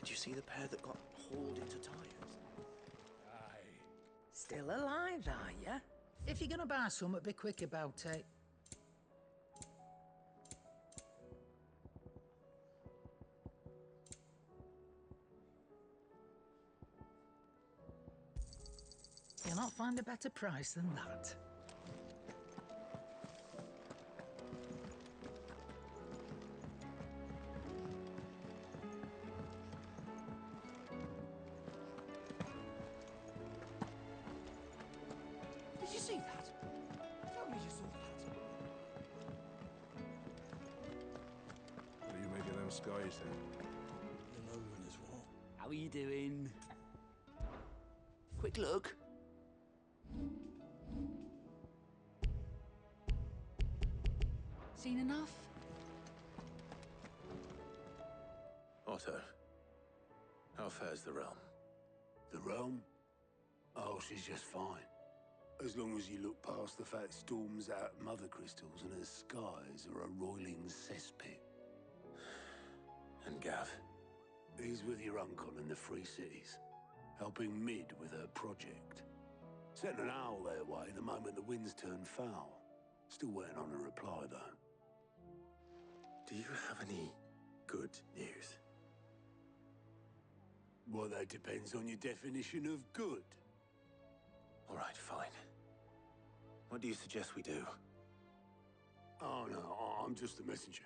Did you see the pair that got hauled into tyres? Aye. Still alive, are ya? If you're gonna buy some, be quick about it. You'll not find a better price than that. Did you see that? Tell me you saw that. What do you make of them skies then? The moment as well. How are you doing? Quick look. Seen enough? Otto, how fares the realm? The realm? Oh, she's just fine. As long as you look past the fact storms out mother crystals and her skies are a roiling cesspit. And Gav? He's with your uncle in the Free Cities, helping Mid with her project. Sent an owl their way the moment the winds turned foul. Still waiting on a reply, though. Do you have any good news? Well, that depends on your definition of good. All right, fine. What do you suggest we do? Oh, no, I'm just a messenger.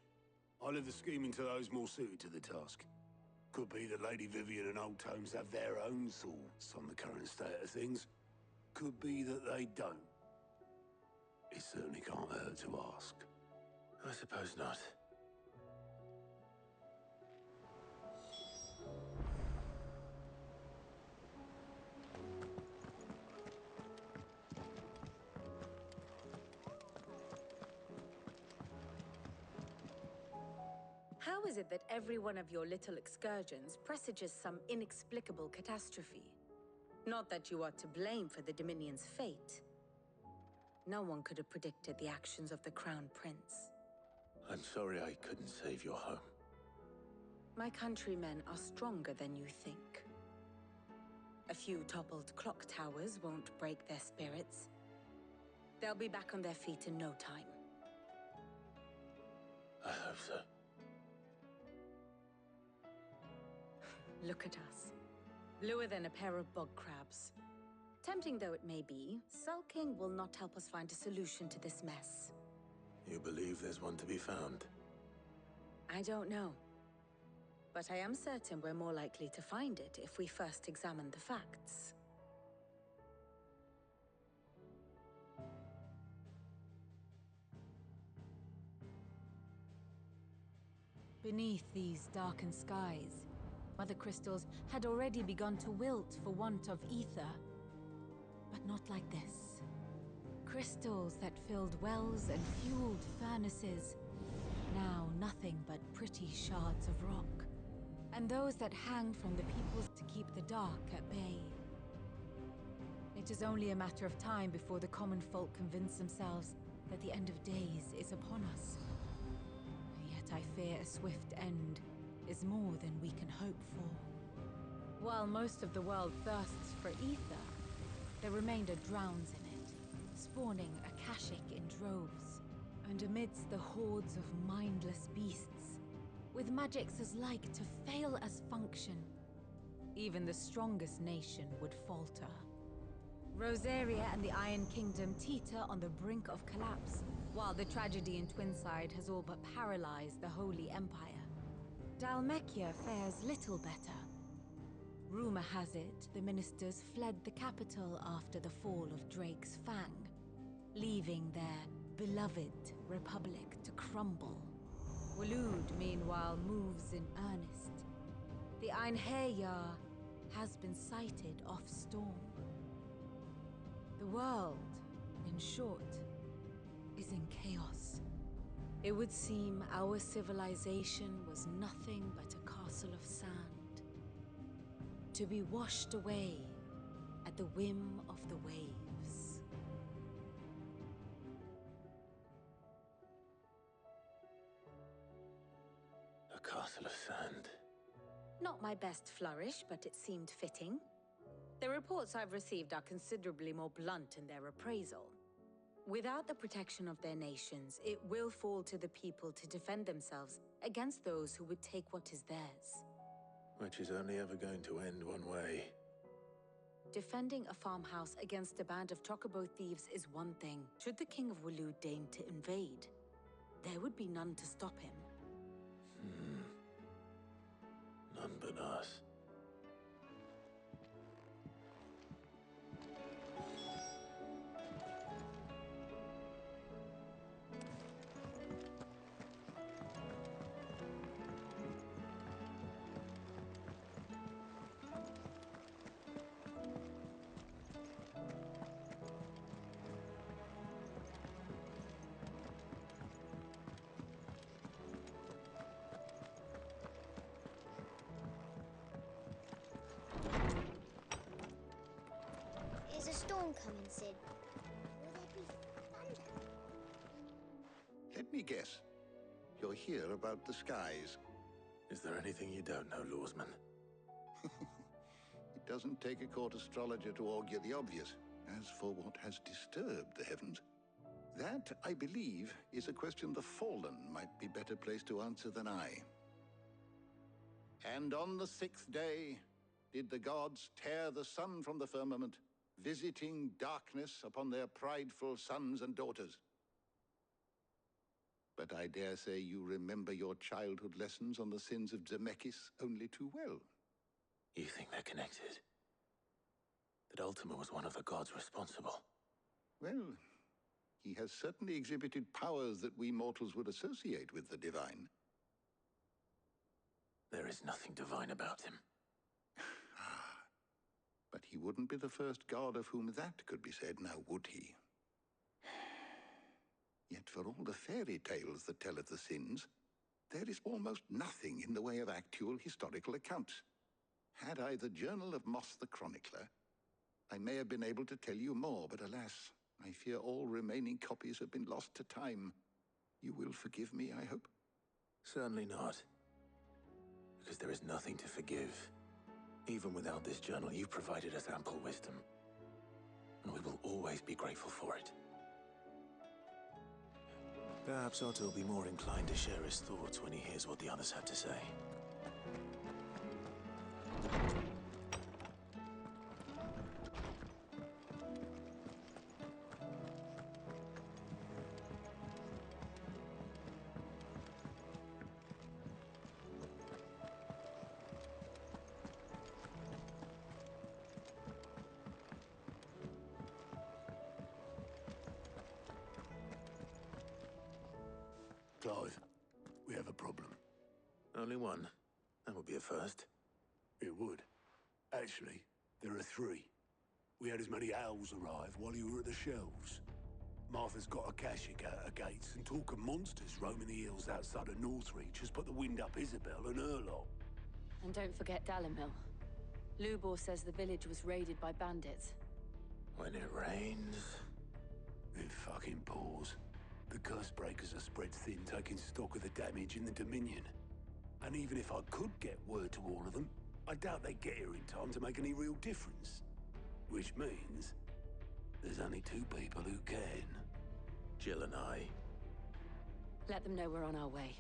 I'll leave the scheming to those more suited to the task. Could be that Lady Vivian and Old Tomes have their own thoughts on the current state of things. Could be that they don't. It certainly can't hurt to ask. I suppose not. How is it that every one of your little excursions presages some inexplicable catastrophe? Not that you are to blame for the Dominion's fate. No one could have predicted the actions of the Crown Prince. I'm sorry I couldn't save your home. My countrymen are stronger than you think. A few toppled clock towers won't break their spirits. They'll be back on their feet in no time. I hope so. Look at us. Bluer than a pair of bog crabs. Tempting though it may be, sulking will not help us find a solution to this mess. You believe there's one to be found? I don't know. But I am certain we're more likely to find it if we first examine the facts. Beneath these darkened skies, mother crystals had already begun to wilt for want of ether. But not like this. Crystals that filled wells and fueled furnaces, now nothing but pretty shards of rock. And those that hang from the peoples to keep the dark at bay. It is only a matter of time before the common folk convince themselves that the end of days is upon us. Yet I fear a swift end is more than we can hope for. While most of the world thirsts for ether, the remainder drowns in it, spawning Akashic in droves. And amidst the hordes of mindless beasts, with magics as like to fail as function, even the strongest nation would falter. Rosaria and the Iron Kingdom teeter on the brink of collapse, while the tragedy in Twinside has all but paralyzed the Holy Empire. Dhalmekia fares little better. Rumor has it the ministers fled the capital after the fall of Drake's Fang, leaving their beloved republic to crumble. Waloed, meanwhile, moves in earnest. The Einherjar has been sighted off Storm. The world, in short, is in chaos. It would seem our civilization was nothing but a castle of sand, to be washed away at the whim of the waves. A castle of sand. Not my best flourish, but it seemed fitting. The reports I've received are considerably more blunt in their appraisal. Without the protection of their nations, it will fall to the people to defend themselves against those who would take what is theirs. Which is only ever going to end one way. Defending a farmhouse against a band of chocobo thieves is one thing. Should the King of Waloed deign to invade, there would be none to stop him. None but us. Is a storm coming, Sid? Will there be thunder? Let me guess. You're here about the skies. Is there anything you don't know, Lawsman? It doesn't take a court astrologer to augur the obvious. As for what has disturbed the heavens, that, I believe, is a question the Fallen might be better placed to answer than I. And on the 6th day did the gods tear the sun from the firmament, visiting darkness upon their prideful sons and daughters. But I dare say you remember your childhood lessons on the sins of Zemeckis only too well. You think they're connected? That Ultima was one of the gods responsible? Well, he has certainly exhibited powers that we mortals would associate with the divine. There is nothing divine about him. But he wouldn't be the first god of whom that could be said, now would he? Yet for all the fairy tales that tell of the sins, there is almost nothing in the way of actual historical accounts. Had I the Journal of Moss the Chronicler, I may have been able to tell you more, but alas, I fear all remaining copies have been lost to time. You will forgive me, I hope? Certainly not. Because there is nothing to forgive. Even without this journal, you've provided us ample wisdom. And we will always be grateful for it. Perhaps Otto will be more inclined to share his thoughts when he hears what the others had to say. Clive, we have a problem. Only one. That would be a first. It would. Actually, there are 3. We had as many owls arrive while you were at the shelves. Martha's got a Kashik out her gates, and talk of monsters roaming the hills outside of Northreach has put the wind up Isabel and her lot. And don't forget Dalimil. Lubor says the village was raided by bandits. When it rains... It fucking pours. The curse breakers are spread thin, taking stock of the damage in the Dominion. And even if I could get word to all of them, I doubt they'd get here in time to make any real difference. Which means there's only 2 people who can. Jill and I. Let them know we're on our way.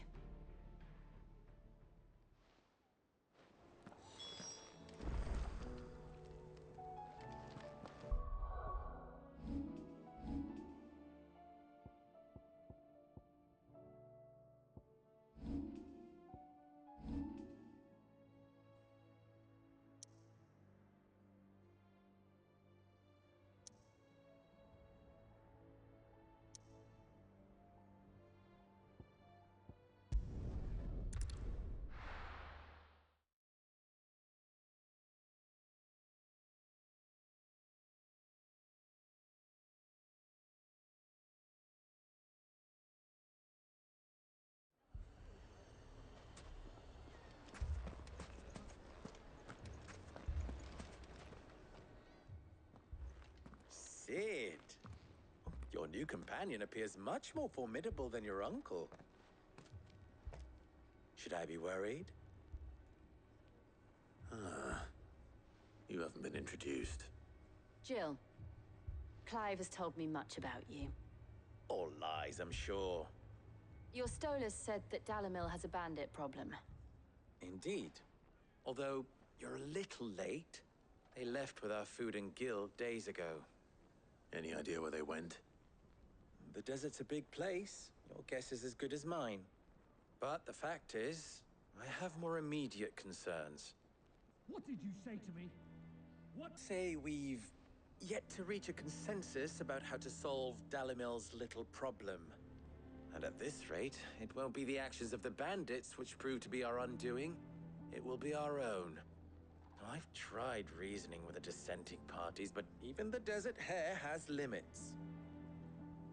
Sid, your new companion appears much more formidable than your uncle. Should I be worried? You haven't been introduced. Jill, Clive has told me much about you. All lies, I'm sure. Your Stolas said that Dalamil has a bandit problem. Indeed. Although, you're a little late. They left with our food and guild days ago. Any idea where they went? The desert's a big place. Your guess is as good as mine. But the fact is, I have more immediate concerns. What did you say to me? What? Say we've yet to reach a consensus about how to solve Dalamil's little problem. And at this rate, it won't be the actions of the bandits which prove to be our undoing. It will be our own. I've tried reasoning with the dissenting parties, but even the Desert Hare has limits.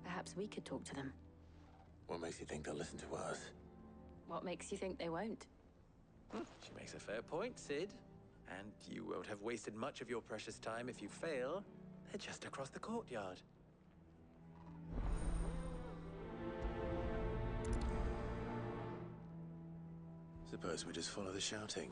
Perhaps we could talk to them. What makes you think they'll listen to us? What makes you think they won't? She makes a fair point, Sid. And you won't have wasted much of your precious time if you fail. They're just across the courtyard. Suppose we just follow the shouting.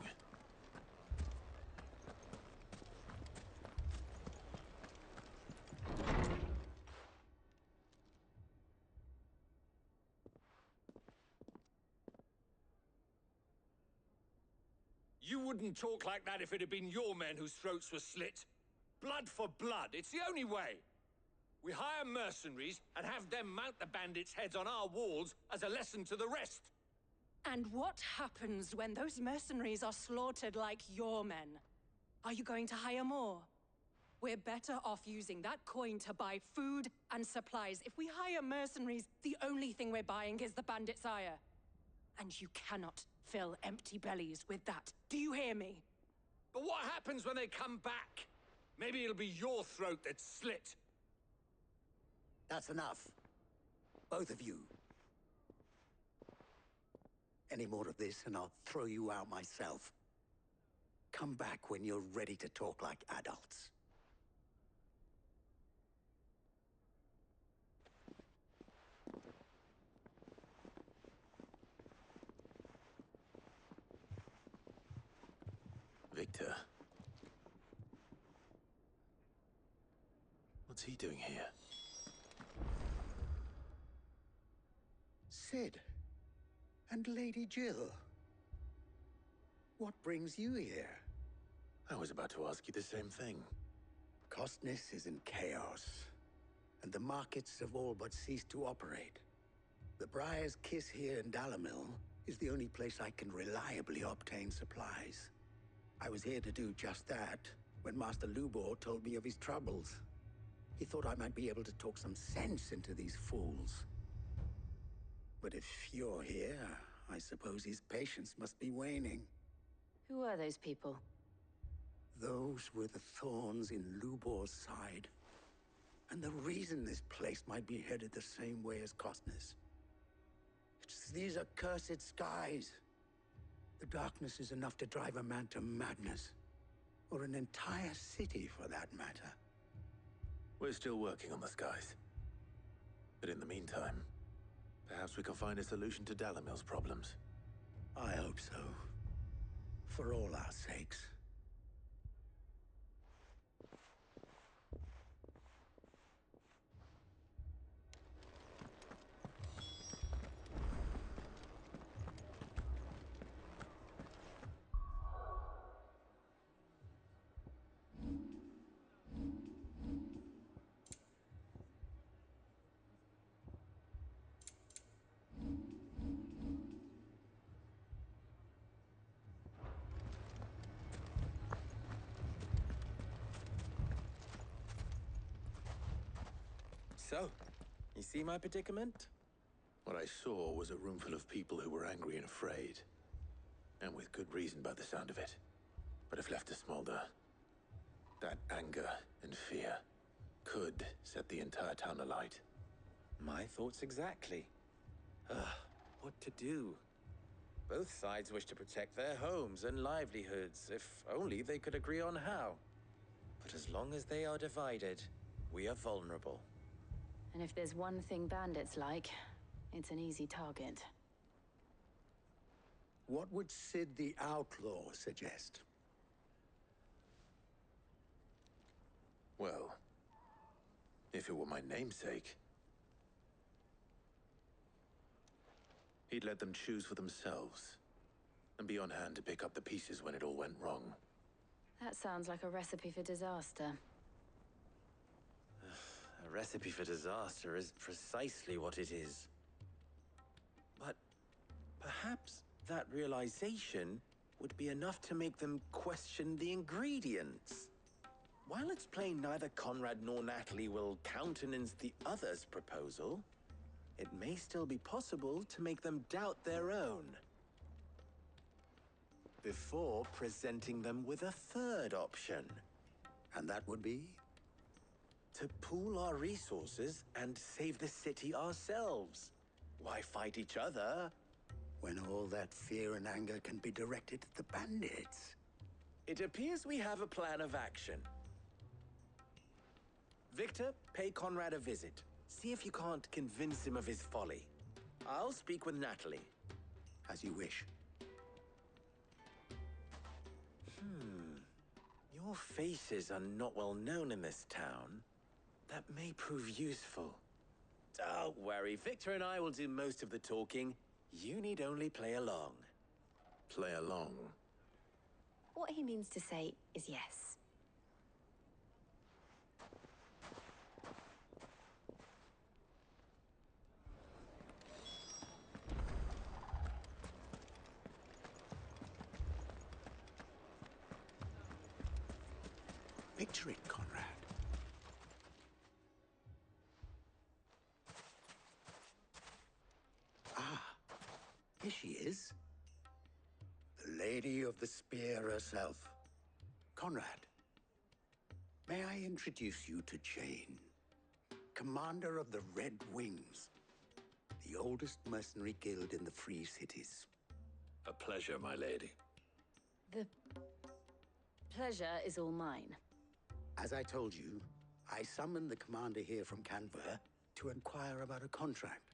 You wouldn't talk like that if it had been your men whose throats were slit. Blood for blood, it's the only way. We hire mercenaries and have them mount the bandits' heads on our walls as a lesson to the rest. And what happens when those mercenaries are slaughtered like your men? Are you going to hire more? We're better off using that coin to buy food and supplies. If we hire mercenaries, the only thing we're buying is the bandits' ire. And you cannot fill empty bellies with that. Do you hear me? But what happens when they come back? Maybe it'll be your throat that's slit. That's enough. Both of you. Any more of this and I'll throw you out myself. Come back when you're ready to talk like adults. Victor. What's he doing here? Sid. And Lady Jill. What brings you here? I was about to ask you the same thing. Costness is in chaos, and the markets have all but ceased to operate. The Briar's Kiss here in Dalamil is the only place I can reliably obtain supplies. I was here to do just that when Master Lubor told me of his troubles. He thought I might be able to talk some sense into these fools. But if you're here, I suppose his patience must be waning. Who are those people? Those were the thorns in Lubor's side. And the reason this place might be headed the same way as Costness. It's these accursed skies. The darkness is enough to drive a man to madness. Or an entire city, for that matter. We're still working on the skies. But in the meantime, perhaps we can find a solution to Dalamil's problems. I hope so. For all our sakes. So, you see my predicament? What I saw was a room full of people who were angry and afraid. And with good reason by the sound of it. But if left to smolder, that anger and fear could set the entire town alight. My thoughts exactly. What to do? Both sides wish to protect their homes and livelihoods, if only they could agree on how. But as long as they are divided, we are vulnerable. And if there's one thing bandits like, it's an easy target. What would Sid the Outlaw suggest? Well, if it were my namesake, he'd let them choose for themselves and be on hand to pick up the pieces when it all went wrong. That sounds like a recipe for disaster. A recipe for disaster is precisely what it is. But perhaps that realization would be enough to make them question the ingredients. While it's plain neither Conrad nor Natalie will countenance the other's proposal, it may still be possible to make them doubt their own before presenting them with a third option. And that would be? To pool our resources and save the city ourselves. Why fight each other when all that fear and anger can be directed at the bandits? It appears we have a plan of action. Victor, pay Conrad a visit. See if you can't convince him of his folly. I'll speak with Natalie. As you wish. Your faces are not well known in this town. That may prove useful. Don't worry, Victor and I will do most of the talking. You need only play along. Play along? What he means to say is yes. Picture it, Conrad. Ah, here she is. The Lady of the Spear herself. Conrad, may I introduce you to Jane, commander of the Red Wings, the oldest mercenary guild in the Free Cities. A pleasure, my lady. The pleasure is all mine. As I told you, I summoned the commander here from Canberra to inquire about a contract.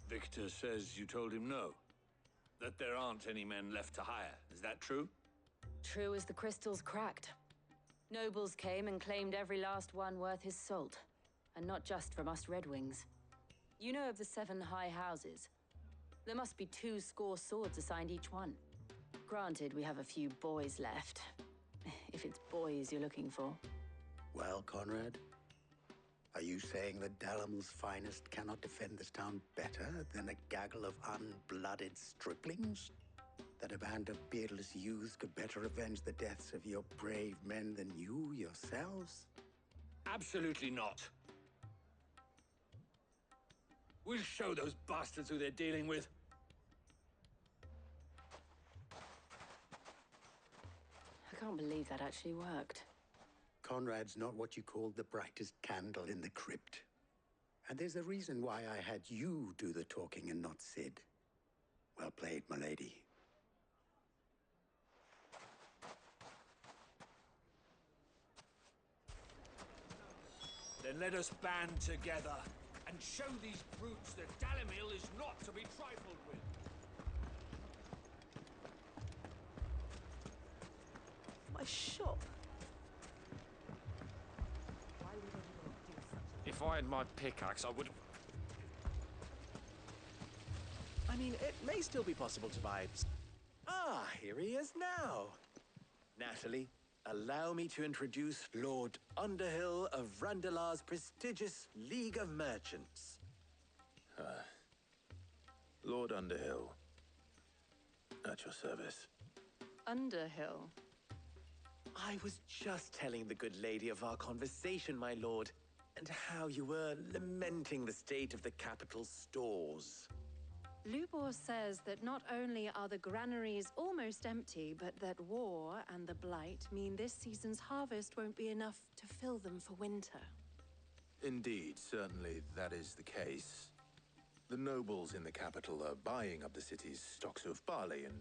Victor says you told him no. That there aren't any men left to hire. Is that true? True as the crystals cracked. Nobles came and claimed every last one worth his salt. And not just from us Red Wings. You know of the 7 high houses. There must be 2 swords assigned each one. Granted, we have a few boys left. If it's boys you're looking for. Well, Conrad, are you saying that Dalamil's finest cannot defend this town better than a gaggle of unblooded striplings? That a band of beardless youths could better avenge the deaths of your brave men than you yourselves? Absolutely not. We'll show those bastards who they're dealing with. I can't believe that actually worked. Conrad's not what you called the brightest candle in the crypt. And there's a reason why I had you do the talking and not Sid. Well played, my lady. Then let us band together and show these brutes that Dalamil is not to be trifled with. My shop. If I had my pickaxe, I would... I mean, it may still be possible to buy... Ah, here he is now. Natalie, allow me to introduce Lord Underhill of Randalar's prestigious League of Merchants. Lord Underhill. At your service. Underhill? I was just telling the good lady of our conversation, my lord, and how you were lamenting the state of the capital's stores. Lubor says that not only are the granaries almost empty, but that war and the Blight mean this season's harvest won't be enough to fill them for winter. Indeed, certainly that is the case. The nobles in the capital are buying up the city's stocks of barley and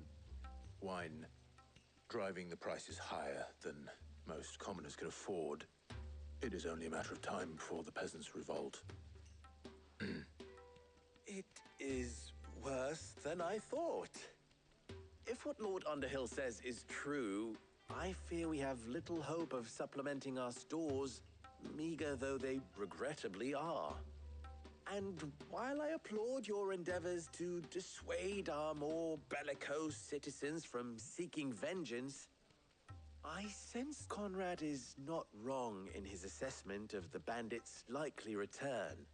wine, driving the prices higher than most commoners can afford. It is only a matter of time before the peasants revolt. It is worse than I thought. If what Lord Underhill says is true, I fear we have little hope of supplementing our stores meager though they regrettably are. And while I applaud your endeavors to dissuade our more bellicose citizens from seeking vengeance, I sense Conrad is not wrong in his assessment of the bandits' likely return.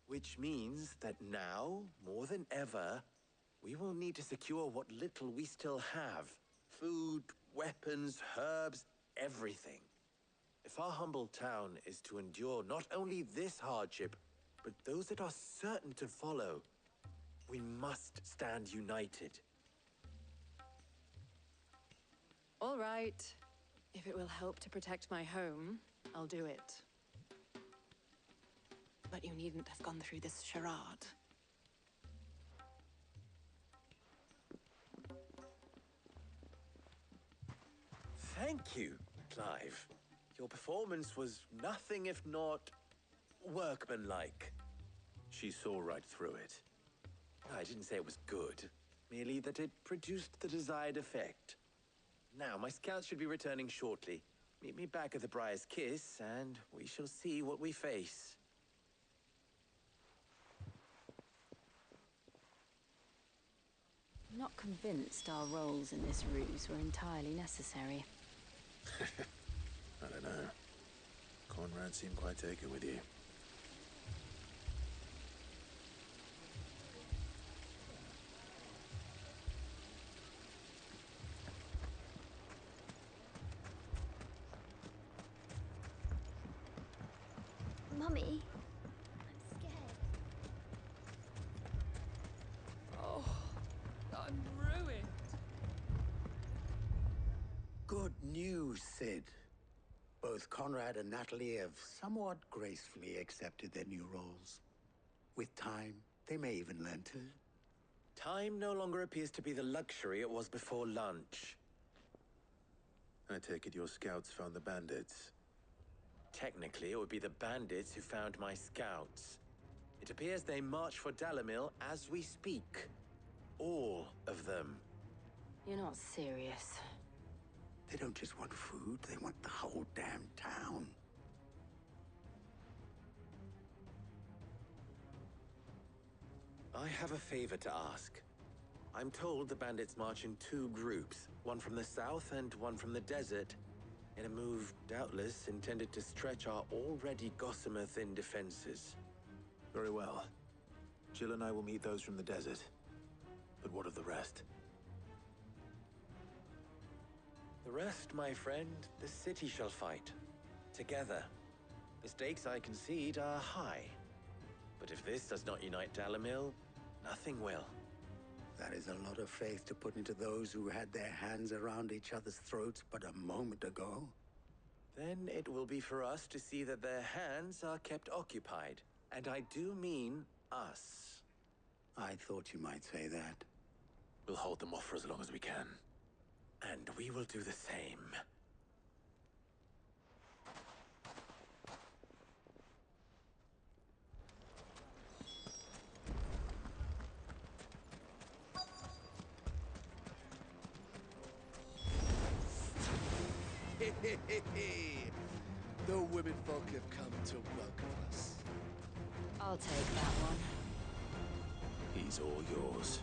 Which means that now, more than ever, we will need to secure what little we still have. Food, weapons, herbs, everything. If our humble town is to endure not only this hardship, but those that are certain to follow, we must stand united. All right. If it will help to protect my home, I'll do it. But you needn't have gone through this charade. Thank you, Clive. Your performance was nothing if not workmanlike. She saw right through it. I didn't say it was good, merely that it produced the desired effect. Now, my scouts should be returning shortly. Meet me back at the Briar's Kiss, and we shall see what we face. I'm not convinced our roles in this ruse were entirely necessary. I don't know. Conrad seemed quite taken with you. Mummy, I'm scared. Oh, I'm ruined. Good news, Sid. Both Conrad and Natalie have somewhat gracefully accepted their new roles. With time, they may even learn to. Time no longer appears to be the luxury it was before lunch. I take it your scouts found the bandits. Technically, it would be the bandits who found my scouts. It appears they march for Dalimil as we speak. All of them. You're not serious. They don't just want food, they want the whole damn town. I have a favor to ask. I'm told the bandits march in two groups, one from the south and one from the desert, in a move doubtless intended to stretch our already gossamer-thin defenses. Very well. Jill and I will meet those from the desert. But what of the rest? The rest, my friend, the city shall fight. Together. The stakes, I concede, are high. But if this does not unite Dalimil, nothing will. That is a lot of faith to put into those who had their hands around each other's throats but a moment ago. Then it will be for us to see that their hands are kept occupied. And I do mean us. I thought you might say that. We'll hold them off for as long as we can. And we will do the same. The women folk have come to welcome us. I'll take that one. He's all yours.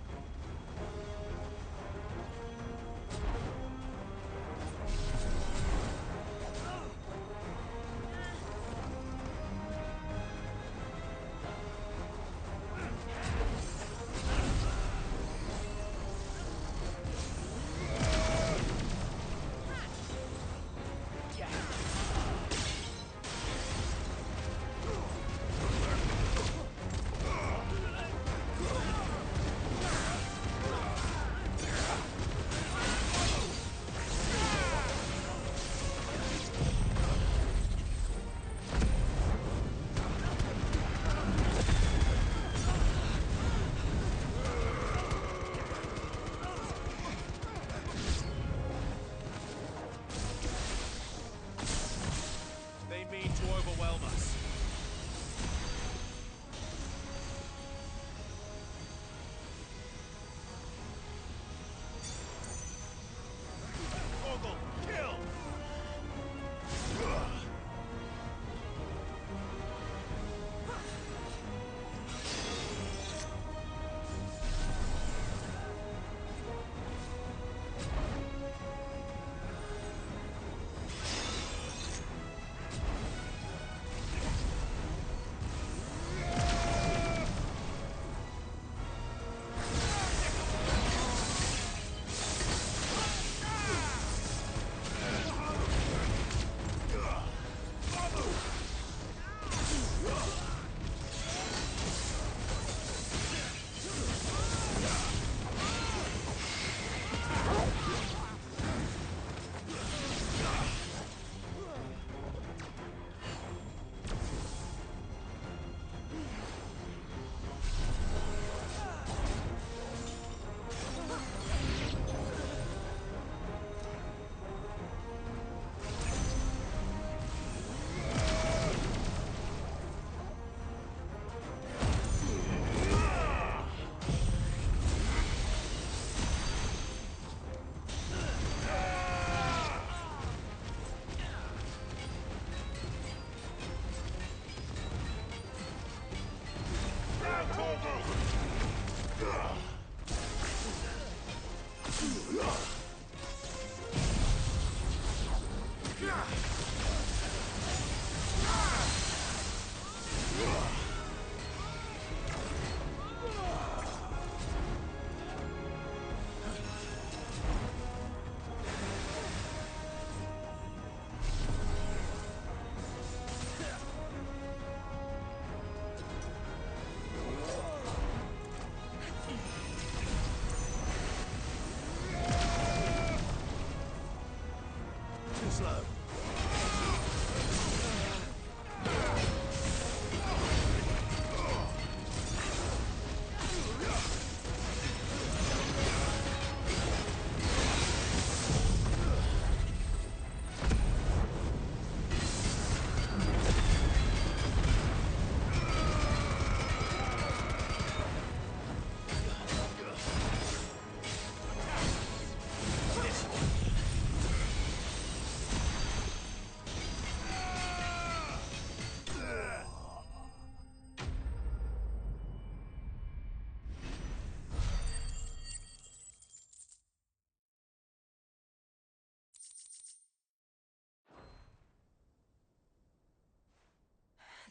slow.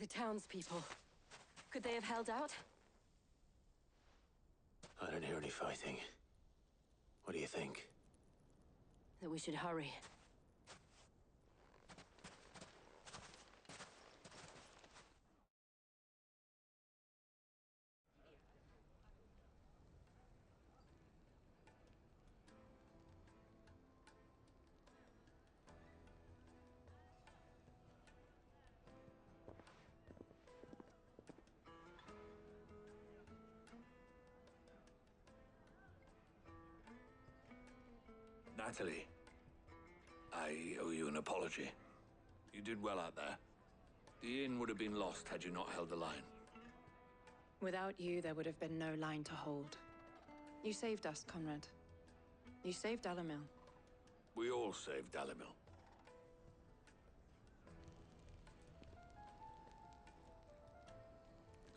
The townspeople. Could they have held out? I don't hear any fighting. What do you think? That we should hurry. Natalie, I owe you an apology. You did well out there. The inn would have been lost had you not held the line. Without you, there would have been no line to hold. You saved us, Conrad. You saved Dalimil. We all saved Dalimil.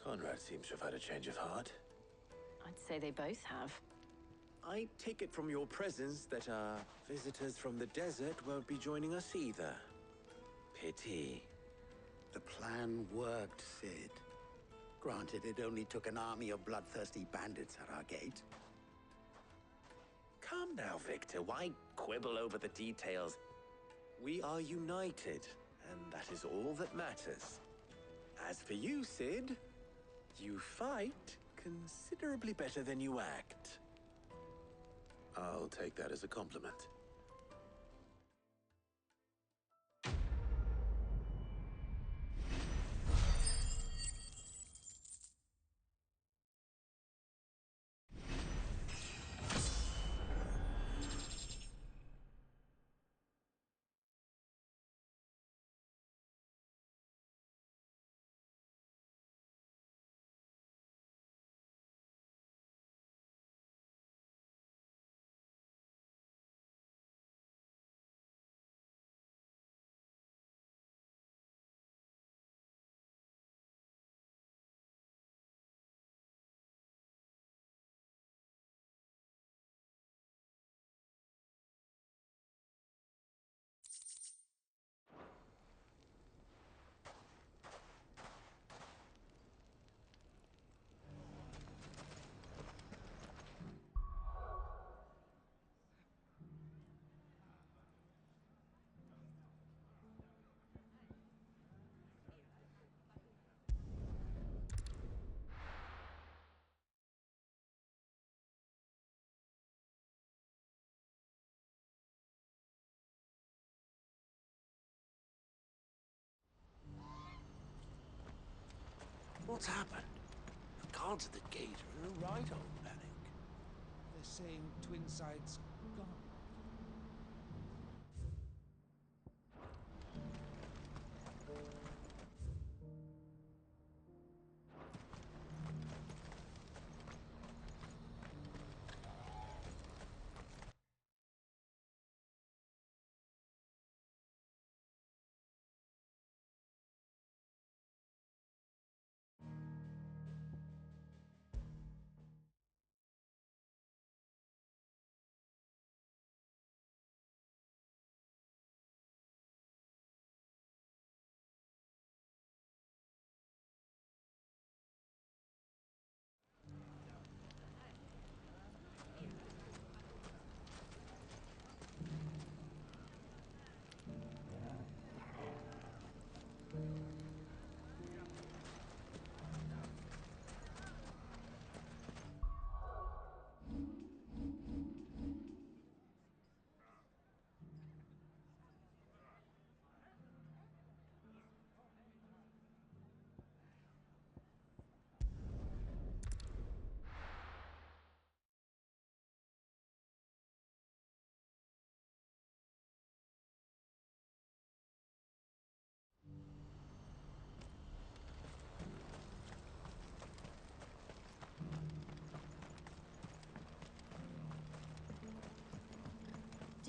Conrad seems to have had a change of heart. I'd say they both have. I take it from your presence that our visitors from the desert won't be joining us either. Pity. The plan worked, Sid. Granted, it only took an army of bloodthirsty bandits at our gate. Come now, Victor. Why quibble over the details? We are united, and that is all that matters. As for you, Sid, you fight considerably better than you act. I'll take that as a compliment. What's happened? The guards at the gate are in a right old panic. They're saying Twin Sides gone.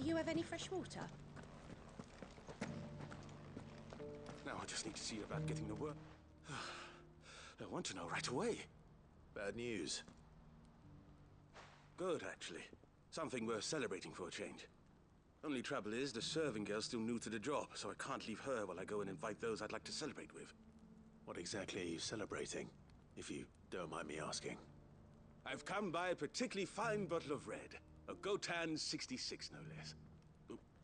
Do you have any fresh water? Now I just need to see about getting the work. I want to know right away. Bad news. Good, actually. Something worth celebrating for a change. Only trouble is, the serving girl's still new to the job, so I can't leave her while I go and invite those I'd like to celebrate with. What exactly are you celebrating, if you don't mind me asking? I've come by a particularly fine bottle of red. A Gotan 66, no less.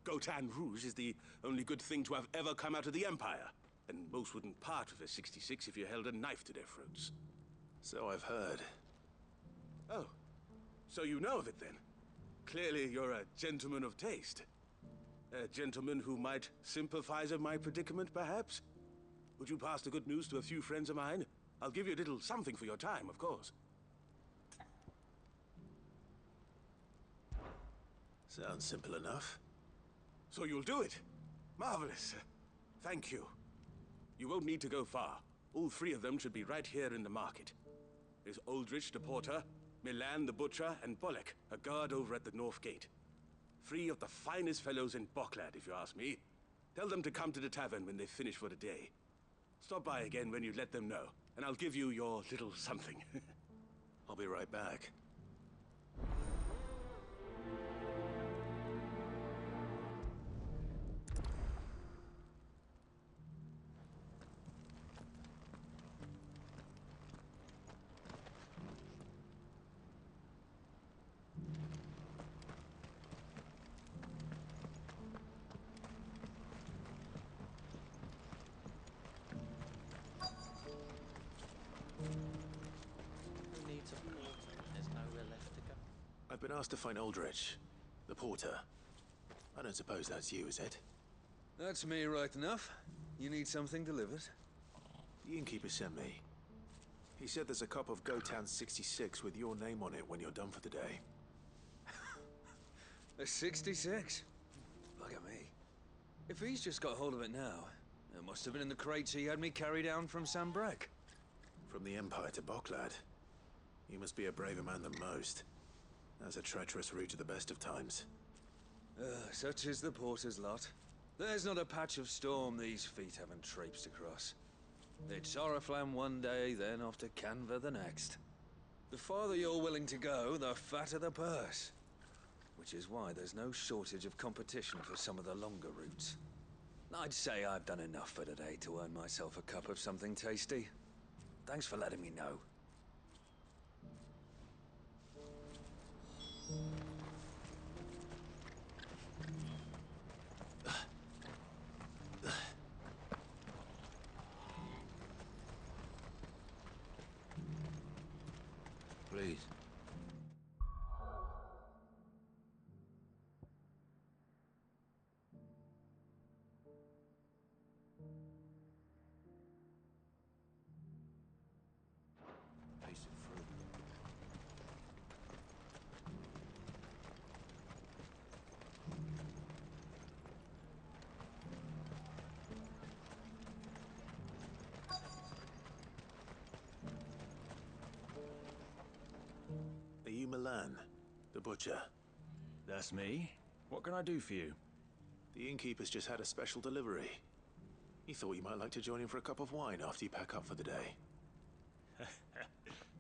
Gotan Rouge is the only good thing to have ever come out of the Empire. And most wouldn't part with a 66 if you held a knife to their throats. So I've heard. Oh, so you know of it then? Clearly you're a gentleman of taste. A gentleman who might sympathize with my predicament, perhaps? Would you pass the good news to a few friends of mine? I'll give you a little something for your time, of course. Sounds simple enough. So you'll do it? Marvelous. Thank you. You won't need to go far. All three of them should be right here in the market. There's Aldrich, the porter, Milan, the butcher, and Bolek, a guard over at the north gate. Three of the finest fellows in Boklad, if you ask me. Tell them to come to the tavern when they finish for the day. Stop by again when you let them know, and I'll give you your little something. I'll be right back. I've been asked to find Aldrich, the porter. I don't suppose that's you, is it? That's me right enough. You need something delivered? The innkeeper sent me. He said there's a cup of Gotan 66 with your name on it when you're done for the day. A 66? Look at me. If he's just got hold of it now, it must have been in the crates he had me carry down from Sambrek. From the Empire to Boklad. You must be a braver man than most. That's a treacherous route at the best of times. Such is the porter's lot. There's not a patch of storm these feet haven't traipsed across. It's Oriflamme one day, then off to Canva the next. The farther you're willing to go, the fatter the purse. Which is why there's no shortage of competition for some of the longer routes. I'd say I've done enough for today to earn myself a cup of something tasty. Thanks for letting me know. Please. Piece of fruit. Are you Milan, the butcher? That's me. What can I do for you? The innkeeper's just had a special delivery. He thought you might like to join him for a cup of wine after you pack up for the day.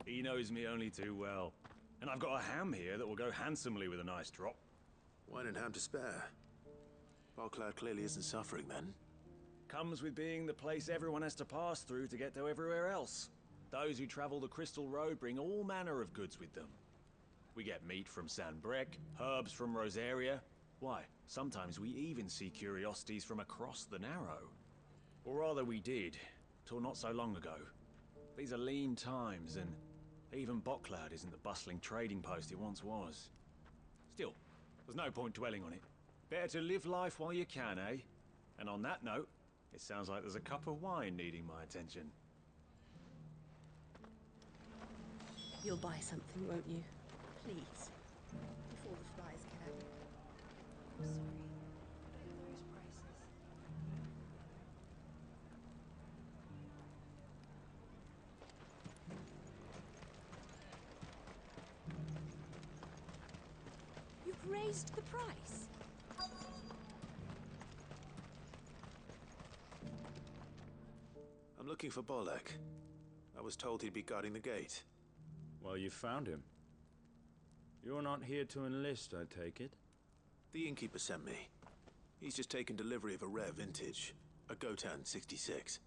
He knows me only too well. And I've got a ham here that will go handsomely with a nice drop. Wine and ham to spare. Boklad clearly isn't suffering then. Comes with being the place everyone has to pass through to get to everywhere else. Those who travel the Crystal Road bring all manner of goods with them. We get meat from Sanbrek, herbs from Rosaria. Why, sometimes we even see curiosities from across the Narrow. Or rather we did, till not so long ago. These are lean times, and even Boklad isn't the bustling trading post it once was. Still, there's no point dwelling on it. Better to live life while you can, eh? And on that note, it sounds like there's a cup of wine needing my attention. You'll buy something, won't you? Please. Before the flies get at you. I'm sorry. I don't know those prices. You've raised the price? looking for Bolek. I was told he'd be guarding the gate. Well, you found him. You're not here to enlist, I take it? The innkeeper sent me. He's just taken delivery of a rare vintage, a Gotan 66.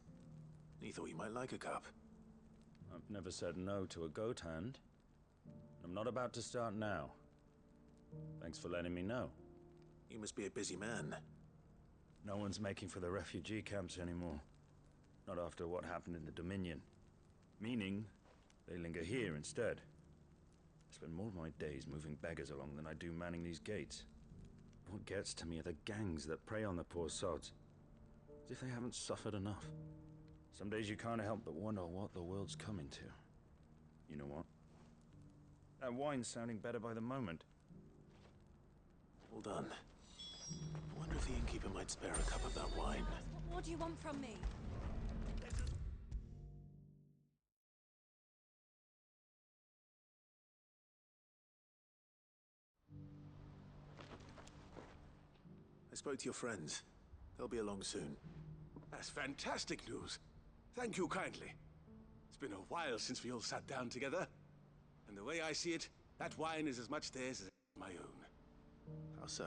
He thought you might like a cup. I've never said no to a goat hand. I'm not about to start now. Thanks for letting me know. You must be a busy man. No one's making for the refugee camps anymore. Not after what happened in the Dominion. Meaning, they linger here instead. I spend more of my days moving beggars along than I do manning these gates. What gets to me are the gangs that prey on the poor sods. As if they haven't suffered enough. Some days you can't help but wonder what the world's coming to. You know what? That wine's sounding better by the moment. Hold on. I wonder if the innkeeper might spare a cup of that wine. What more do you want from me? I spoke to your friends. They'll be along soon. That's fantastic news. Thank you kindly. It's been a while since we all sat down together. And the way I see it, that wine is as much theirs as my own. How so?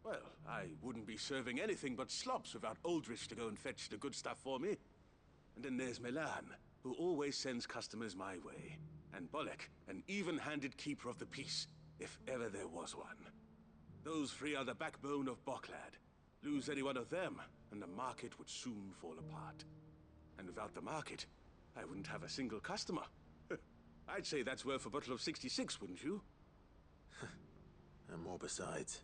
Well, I wouldn't be serving anything but slops without Aldrich to go and fetch the good stuff for me. And then there's Milan, who always sends customers my way. And Bolek, an even-handed keeper of the peace, if ever there was one. Those three are the backbone of Boklad. Lose any one of them, and the market would soon fall apart. And without the market, I wouldn't have a single customer. I'd say that's worth a bottle of 66, wouldn't you? And more besides.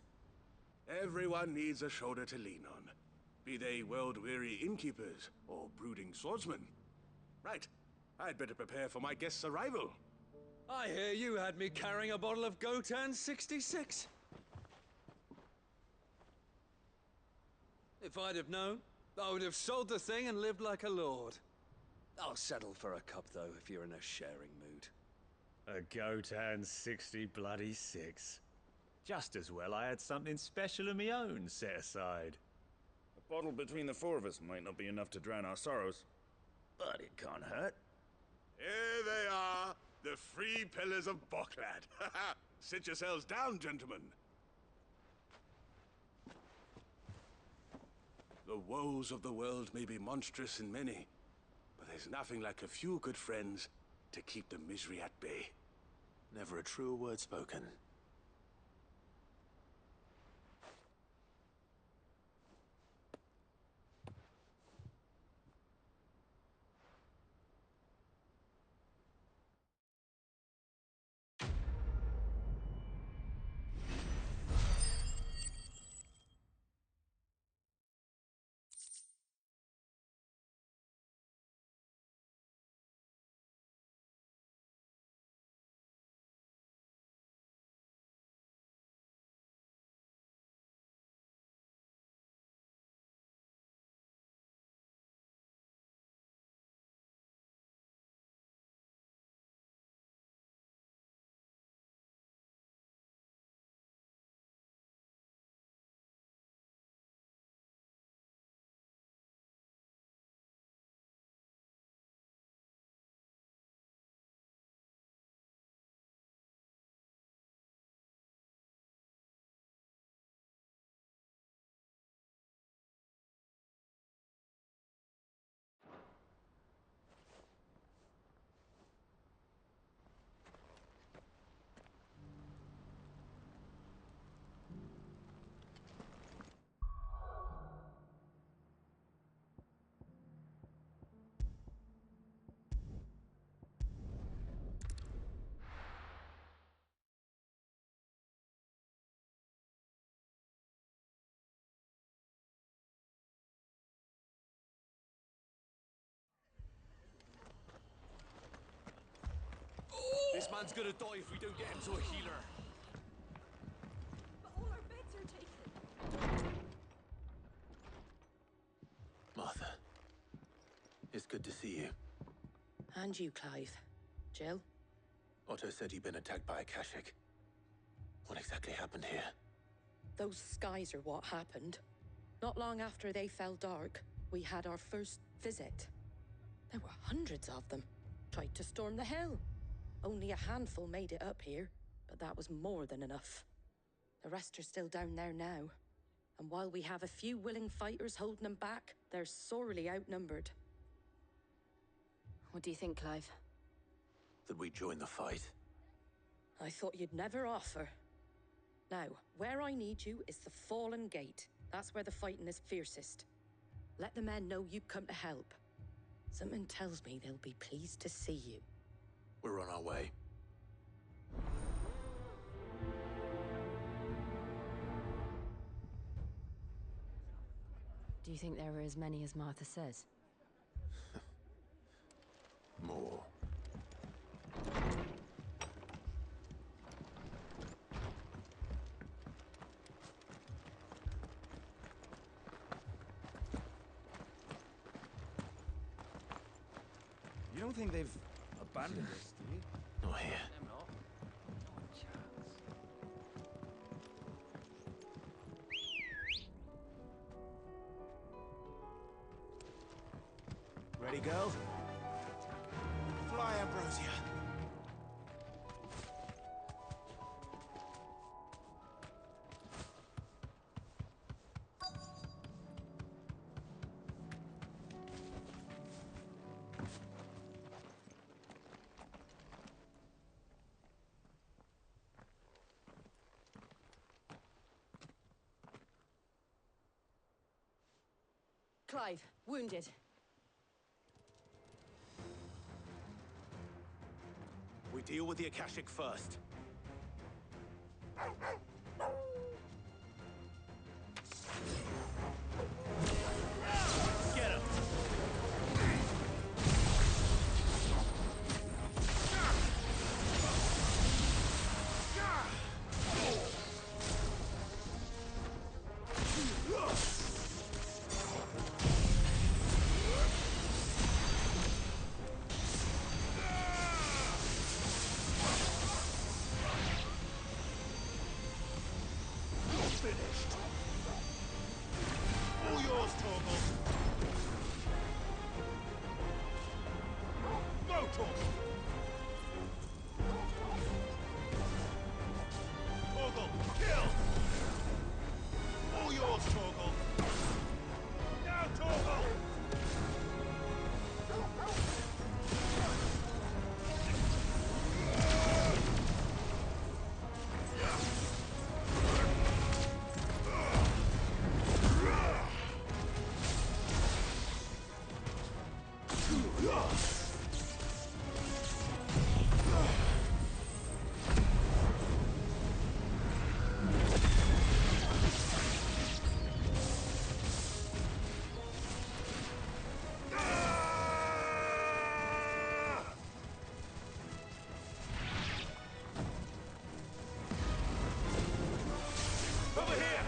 Everyone needs a shoulder to lean on. Be they world-weary innkeepers or brooding swordsmen. Right. I'd better prepare for my guest's arrival. I hear you had me carrying a bottle of Gotan 66. If I'd have known, I would have sold the thing and lived like a lord. I'll settle for a cup, though, if you're in a sharing mood. A Gotan 66. Just as well I had something special of my own set aside. A bottle between the four of us might not be enough to drown our sorrows, but it can't hurt. Here they are, the three pillars of Boklad. Sit yourselves down, gentlemen. The woes of the world may be monstrous in many, but there's nothing like a few good friends to keep the misery at bay. Never a truer word spoken. This man's gonna die if we don't get him to a healer. But all our beds are taken. Martha, it's good to see you. And you, Clive. Jill? Otto said you'd been attacked by a Kashik. What exactly happened here? Those skies are what happened. Not long after they fell dark, we had our first visit. There were hundreds of them. Tried to storm the hill. Only a handful made it up here, but that was more than enough. The rest are still down there now. And while we have a few willing fighters holding them back, they're sorely outnumbered. What do you think, Clive? That we join the fight. I thought you'd never offer. Now, where I need you is the Fallen Gate. That's where the fighting is fiercest. Let the men know you come to help. Something tells me they'll be pleased to see you. We're on our way. Do you think there are as many as Martha says? More. You don't think they've abandoned us, do you? Not here. They're not. Not a chance. Ready, girl? Fly, Ambrosia. Clive, wounded. We deal with the Akashic first. Get him! Finished. All yours, Torgal. Go, Torgal. Torgal, kill. All yours, Torgal. Now, Torgal. Over here!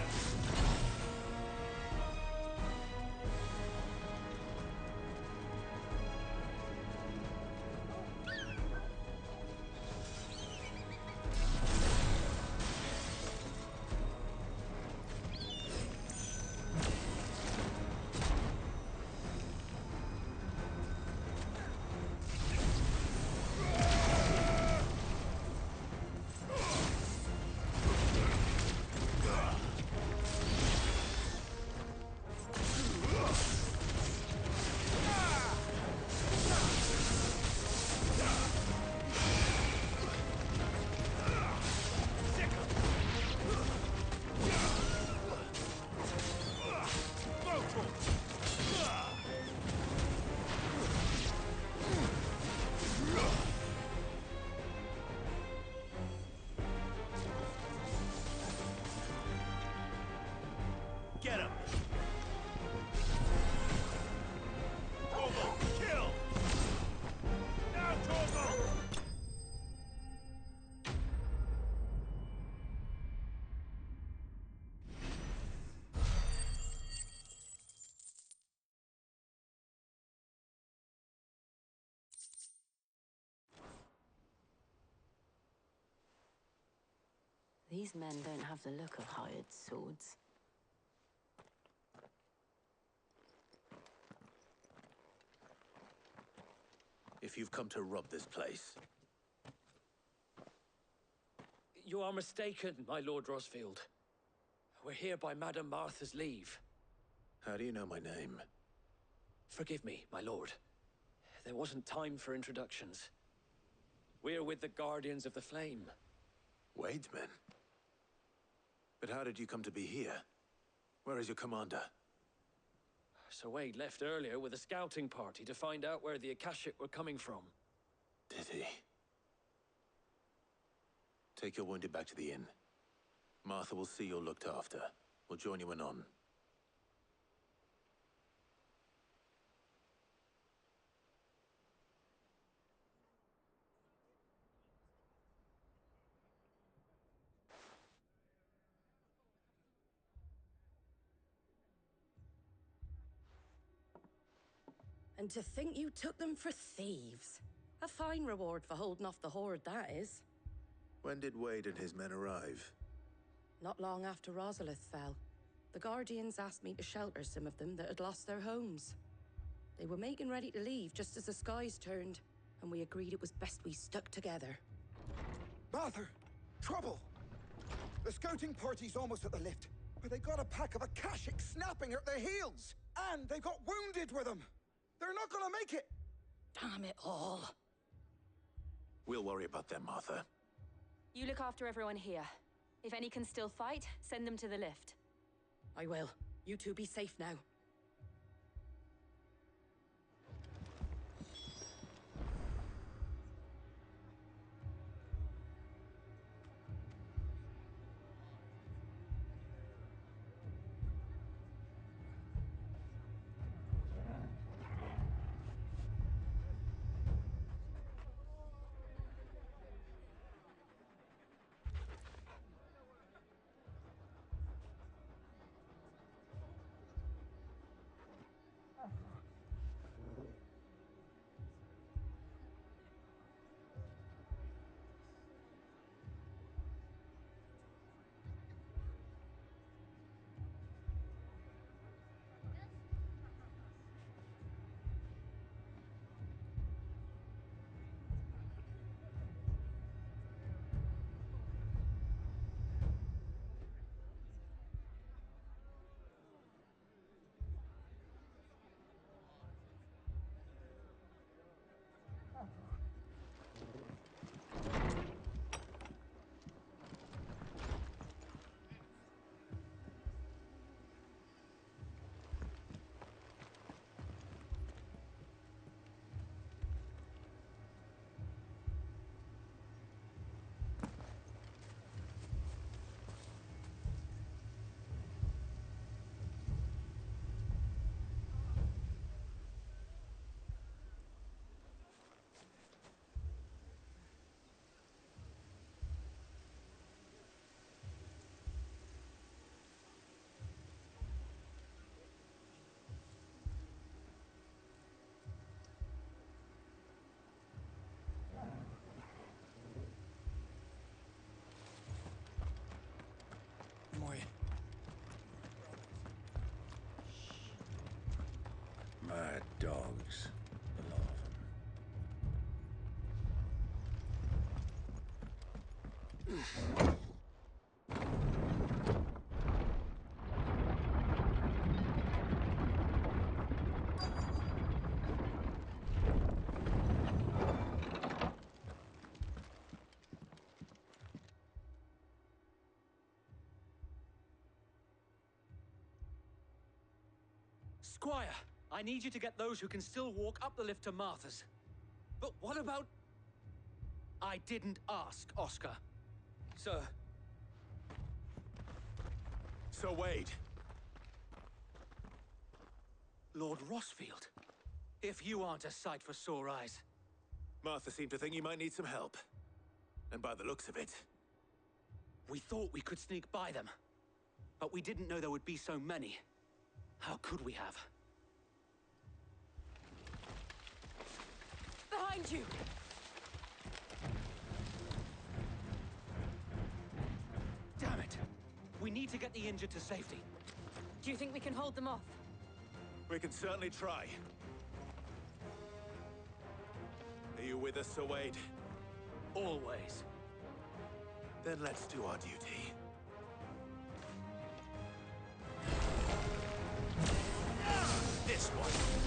Get him! Torgal, kill! Now, Torgal! These men don't have the look of hired swords. if you've come to rob this place. You are mistaken, my Lord Rosfield. We're here by Madame Martha's leave. How do you know my name? Forgive me, my lord. There wasn't time for introductions. We're with the Guardians of the Flame. Wade's men? But how did you come to be here? Where is your commander? Sir Wade left earlier with a scouting party to find out where the Akashic were coming from. Did he? Take your wounded back to the inn. Martha will see you're looked after. We'll join you anon. And to think you took them for thieves. A fine reward for holding off the horde, that is. When did Wade and his men arrive? Not long after Rosalith fell. The Guardians asked me to shelter some of them that had lost their homes. They were making ready to leave just as the skies turned, and we agreed it was best we stuck together. Martha! Trouble! The scouting party's almost at the lift, but they got a pack of Akashic snapping at their heels! And they've got wounded with them! They're not gonna make it! Damn it all. We'll worry about them, Martha. You look after everyone here. If any can still fight, send them to the lift. I will. You two be safe now. Mad dogs. The lot of them. Squire, I need you to get those who can still walk up the lift to Martha's. But what about... I didn't ask, Oscar. Sir. Sir Wade. Lord Rosfield. If you aren't a sight for sore eyes. Martha seemed to think you might need some help. And by the looks of it... We thought we could sneak by them. But we didn't know there would be so many. How could we have? Behind you! Damn it! We need to get the injured to safety. Do you think we can hold them off? We can certainly try. you with us, Sir Wade? Always. Then let's do our duty. This one.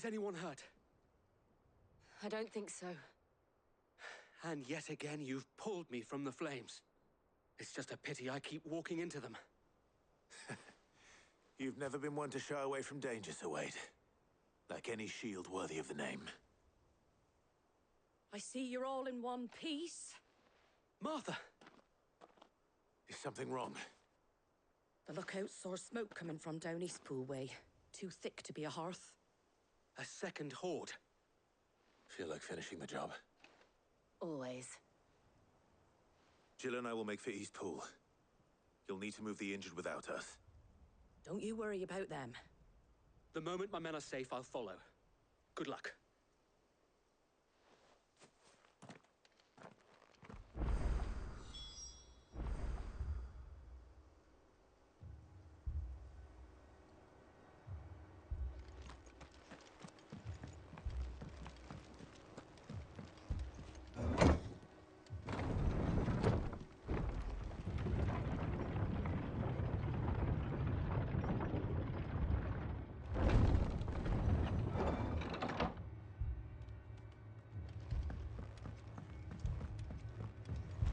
Is anyone hurt? I don't think so. And yet again, you've pulled me from the flames. It's just a pity I keep walking into them. You've never been one to shy away from danger, Sir Wade. Like any shield worthy of the name. I see you're all in one piece. Martha! Is something wrong? The lookout saw smoke coming from down Eastpool way. Too thick to be a hearth. A second horde. Feel like finishing the job? Always. Jill and I will make for Eastpool. You'll need to move the injured without us. Don't you worry about them. The moment my men are safe, I'll follow. Good luck.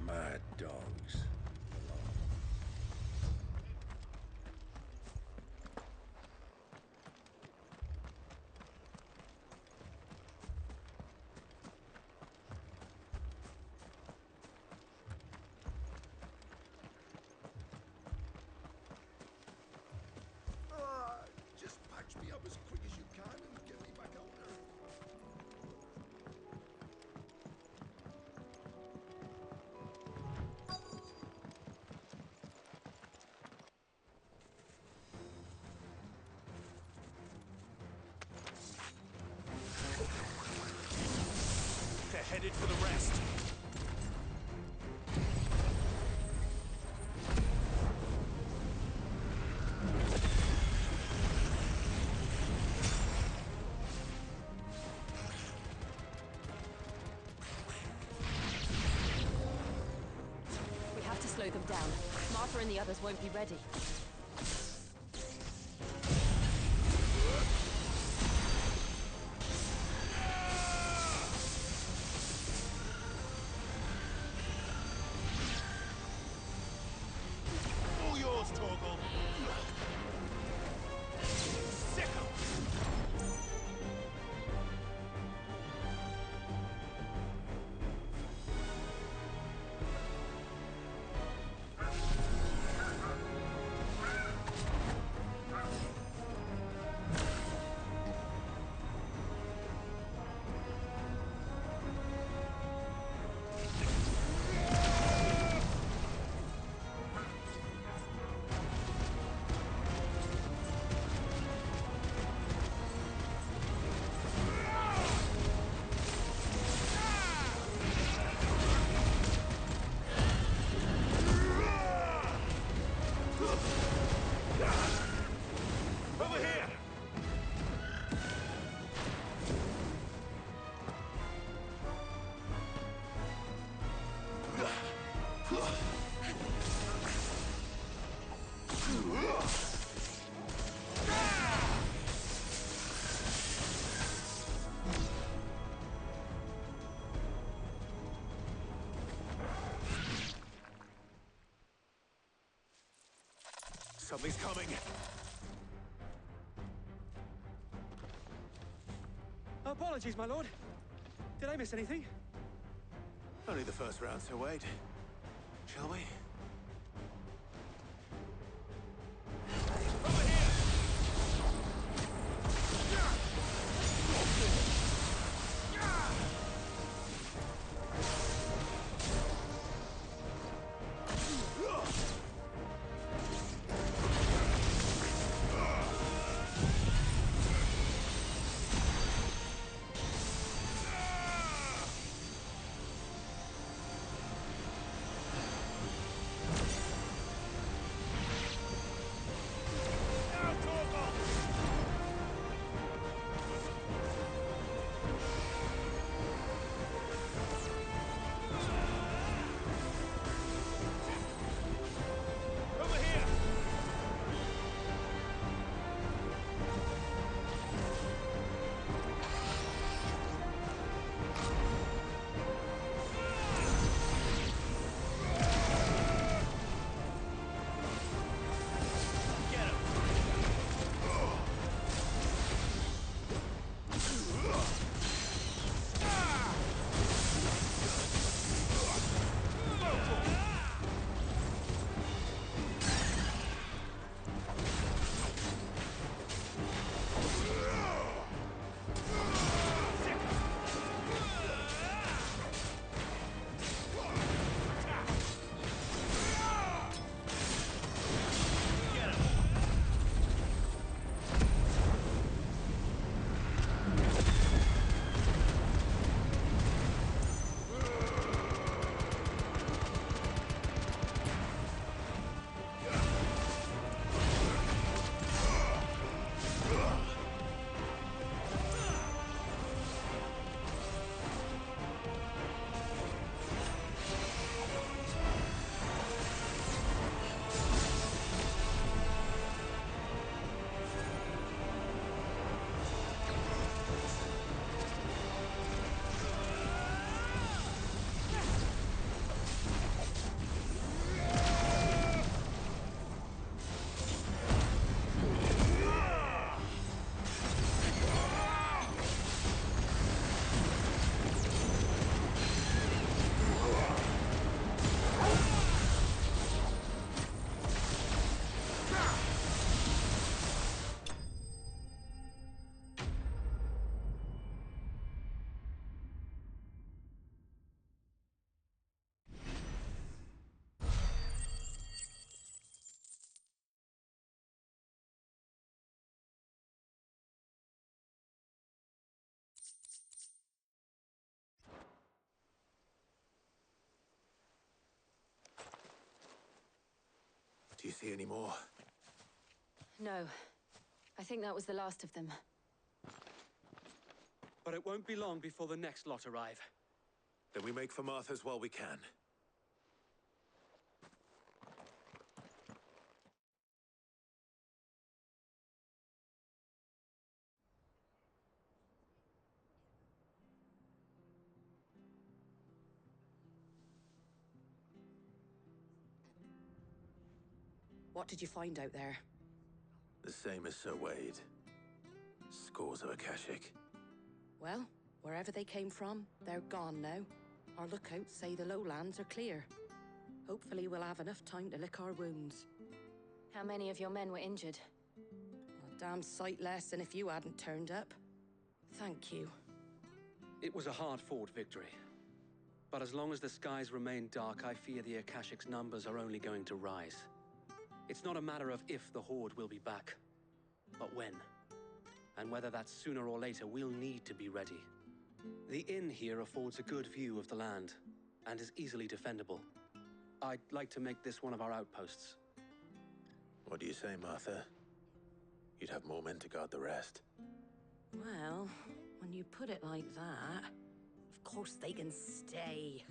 Mad dogs. Just patch me up as quick as you can and get me back out there. They're headed for the rest. We have to slow them down. Martha and the others won't be ready. All yours, Torgal. Sickle. Over here! Something's coming. Apologies, my lord. Did I miss anything? Only the first round, Sir Wade. Shall we? Do you see any more? No. I think that was the last of them. But it won't be long before the next lot arrive. Then we make for Martha's while we can. What did you find out there? The same as Sir Wade. Scores of Akashic. Well, wherever they came from, they're gone now. Our lookouts say the lowlands are clear. Hopefully we'll have enough time to lick our wounds. How many of your men were injured? A damn sight less than if you hadn't turned up. Thank you. It was a hard-fought victory. But as long as the skies remain dark, I fear the Akashic's numbers are only going to rise. It's not a matter of if the Horde will be back, but when. And whether that's sooner or later, we'll need to be ready. The inn here affords a good view of the land, and is easily defendable. I'd like to make this one of our outposts. What do you say, Martha? You'd have more men to guard the rest. Well, when you put it like that, of course they can stay.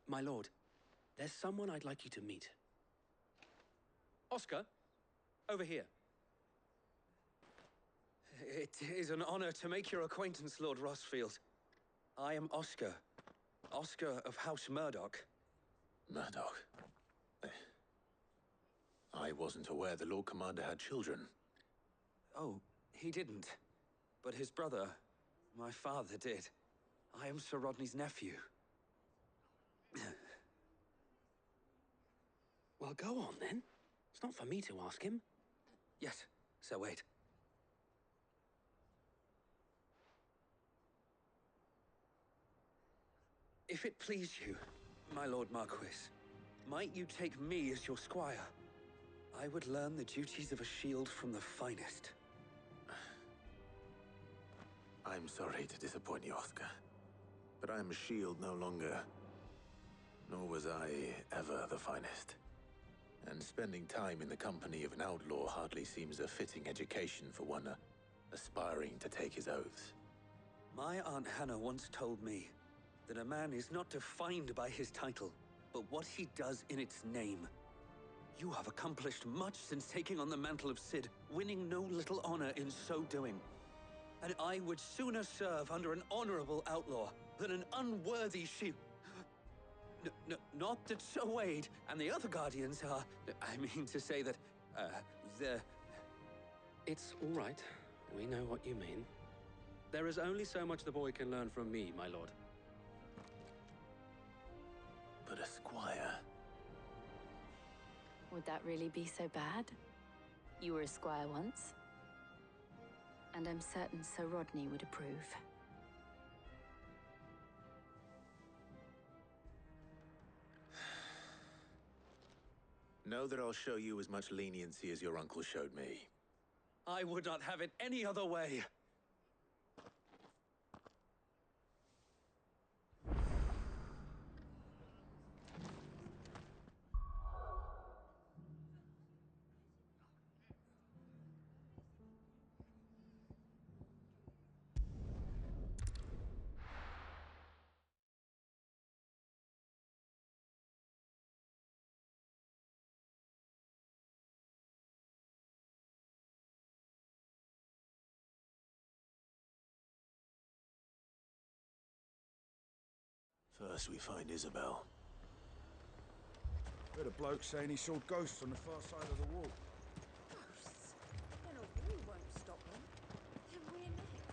My lord, there's someone I'd like you to meet. Oscar, over here. It is an honor to make your acquaintance, Lord Rosfield. I am Oscar. Oscar of House Murdoch. Murdoch? I wasn't aware the Lord Commander had children. Oh, he didn't. But his brother, my father, did. I am Sir Rodney's nephew. Well, go on, then. It's not for me to ask him. Yes, Sir Wade. If it please you, my Lord Marquis, might you take me as your squire? I would learn the duties of a shield from the finest. I'm sorry to disappoint you, Oscar. But I am a shield no longer. Nor was I ever the finest. And spending time in the company of an outlaw hardly seems a fitting education for one aspiring to take his oaths. My Aunt Hannah once told me that a man is not defined by his title, but what he does in its name. You have accomplished much since taking on the mantle of Cid, winning no little honor in so doing. And I would sooner serve under an honorable outlaw than an unworthy shield. Not that Sir Wade and the other Guardians are... I mean to say that, they're... It's all right. We know what you mean. There is only so much the boy can learn from me, my lord. But a squire... Would that really be so bad? You were a squire once. And I'm certain Sir Rodney would approve. Know that I'll show you as much leniency as your uncle showed me. I would not have it any other way. First we find Isabel. Heard a bloke saying he saw ghosts on the far side of the wall. Ghosts? Then a wall won't stop them. Then we're next.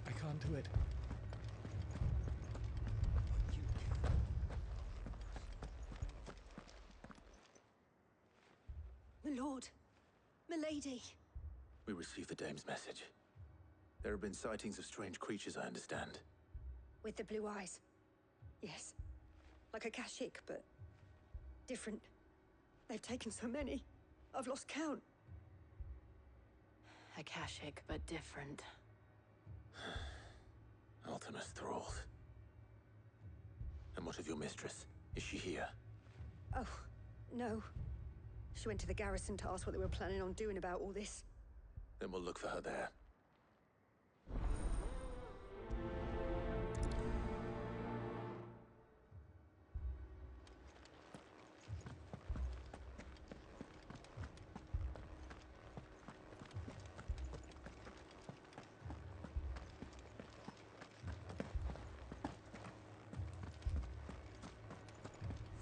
I can't do it. lord. Milady. We received the dame's message. There have been sightings of strange creatures, I understand. With the blue eyes. Yes. Like a Kashik, but different. They've taken so many. I've lost count. Akashic, but different. Ultimus thralls. And what of your mistress? Is she here? Oh, no. She went to the garrison to ask what they were planning on doing about all this. Then we'll look for her there.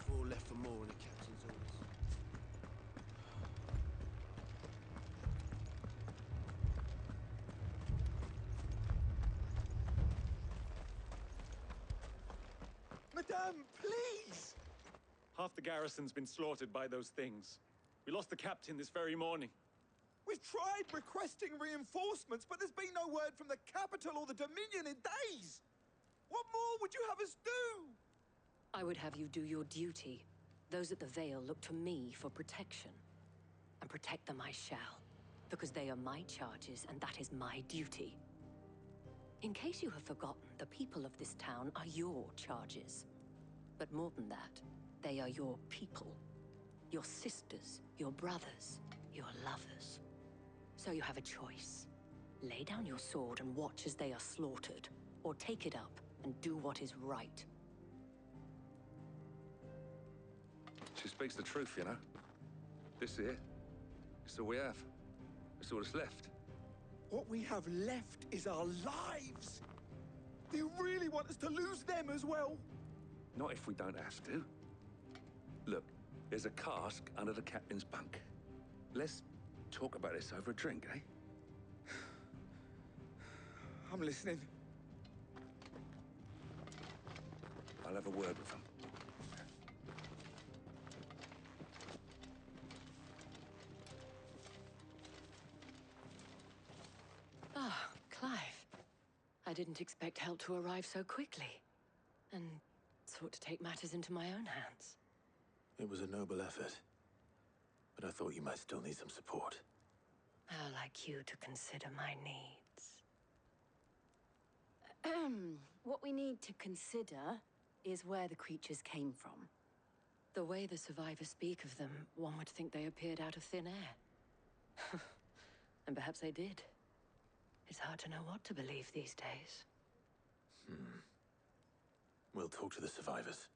Four left for more in the captain's orders. Madame, please! Half the garrison's been slaughtered by those things. We lost the captain this very morning. We've tried requesting reinforcements, but there's been no word from the capital or the Dominion in days! What more would you have us do? I would have you do your duty. Those at the Vale look to me for protection. And protect them I shall, because they are my charges and that is my duty. In case you have forgotten, the people of this town are your charges. But more than that, they are your people. Your sisters, your brothers, your lovers. So you have a choice. Lay down your sword and watch as they are slaughtered, or take it up and do what is right. She speaks the truth, you know. This here, it's all we have. It's all that's left. What we have left is our lives! Do you really want us to lose them as well? Not if we don't have to. Look, there's a cask under the captain's bunk. Let's talk about this over a drink, eh? I'm listening. I'll have a word with them. Ah, Clive. I didn't expect help to arrive so quickly. And sought to take matters into my own hands. It was a noble effort. But I thought you might still need some support. How like you to consider my needs. What we need to consider is where the creatures came from. The way the survivors speak of them, one would think they appeared out of thin air. And perhaps they did. It's hard to know what to believe these days. We'll talk to the survivors.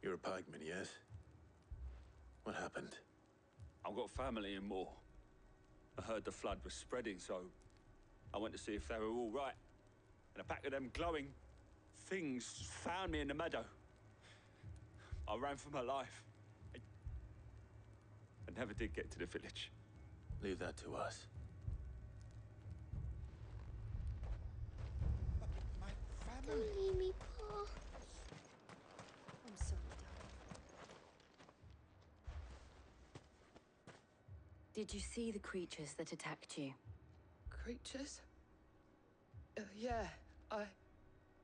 You're a pikeman, yes? What happened? I've got family in Moor. I heard the flood was spreading, so I went to see if they were all right. And a pack of them glowing things found me in the meadow. I ran for my life. I never did get to the village. Leave that to us. Don't leave me, Pa. I'm sorry, darling. Did you see the creatures that attacked you? Creatures? Yeah,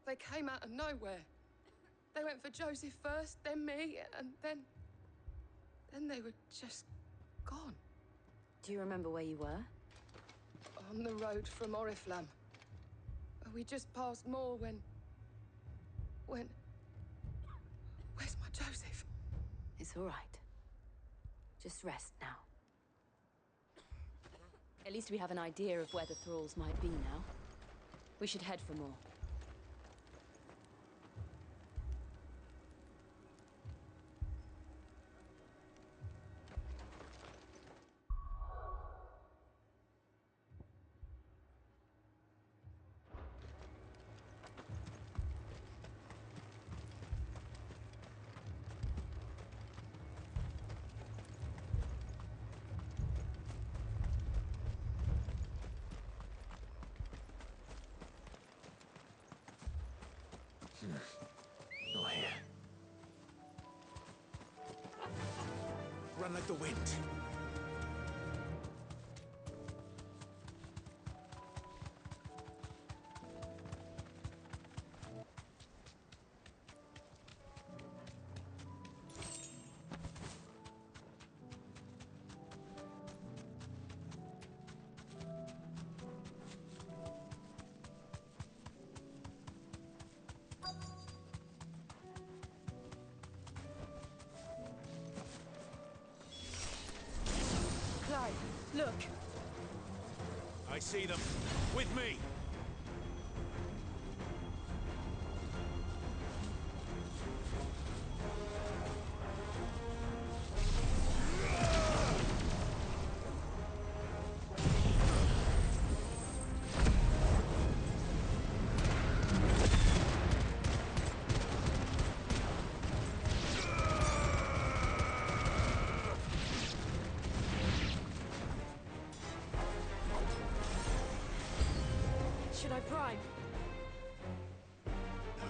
they came out of nowhere. They went for Joseph first, then me, and then they were just gone. Do you remember where you were? On the road from Oriflamme. We just passed Moor when... Where's my Joseph? It's all right. Just rest now. At least we have an idea of where the thralls might be now. We should head for more. run like the wind. Clive, look. I see them. With me! Should I bribe? No.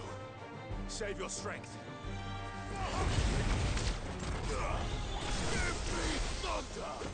Save your strength. Give me thunder!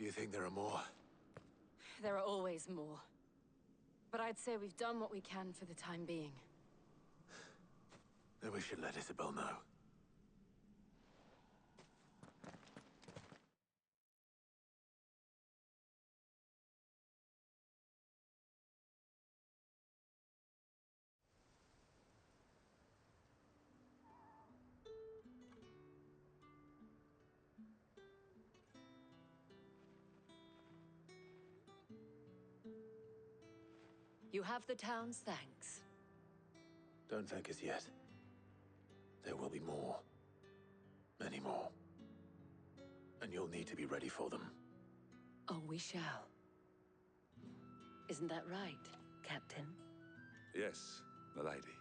Do you think there are more? There are always more. But I'd say we've done what we can for the time being. Then we should let Isabel know. You have the town's thanks. Don't thank us yet. There will be more. Many more. And you'll need to be ready for them. Oh, we shall. Isn't that right, Captain? Yes, milady.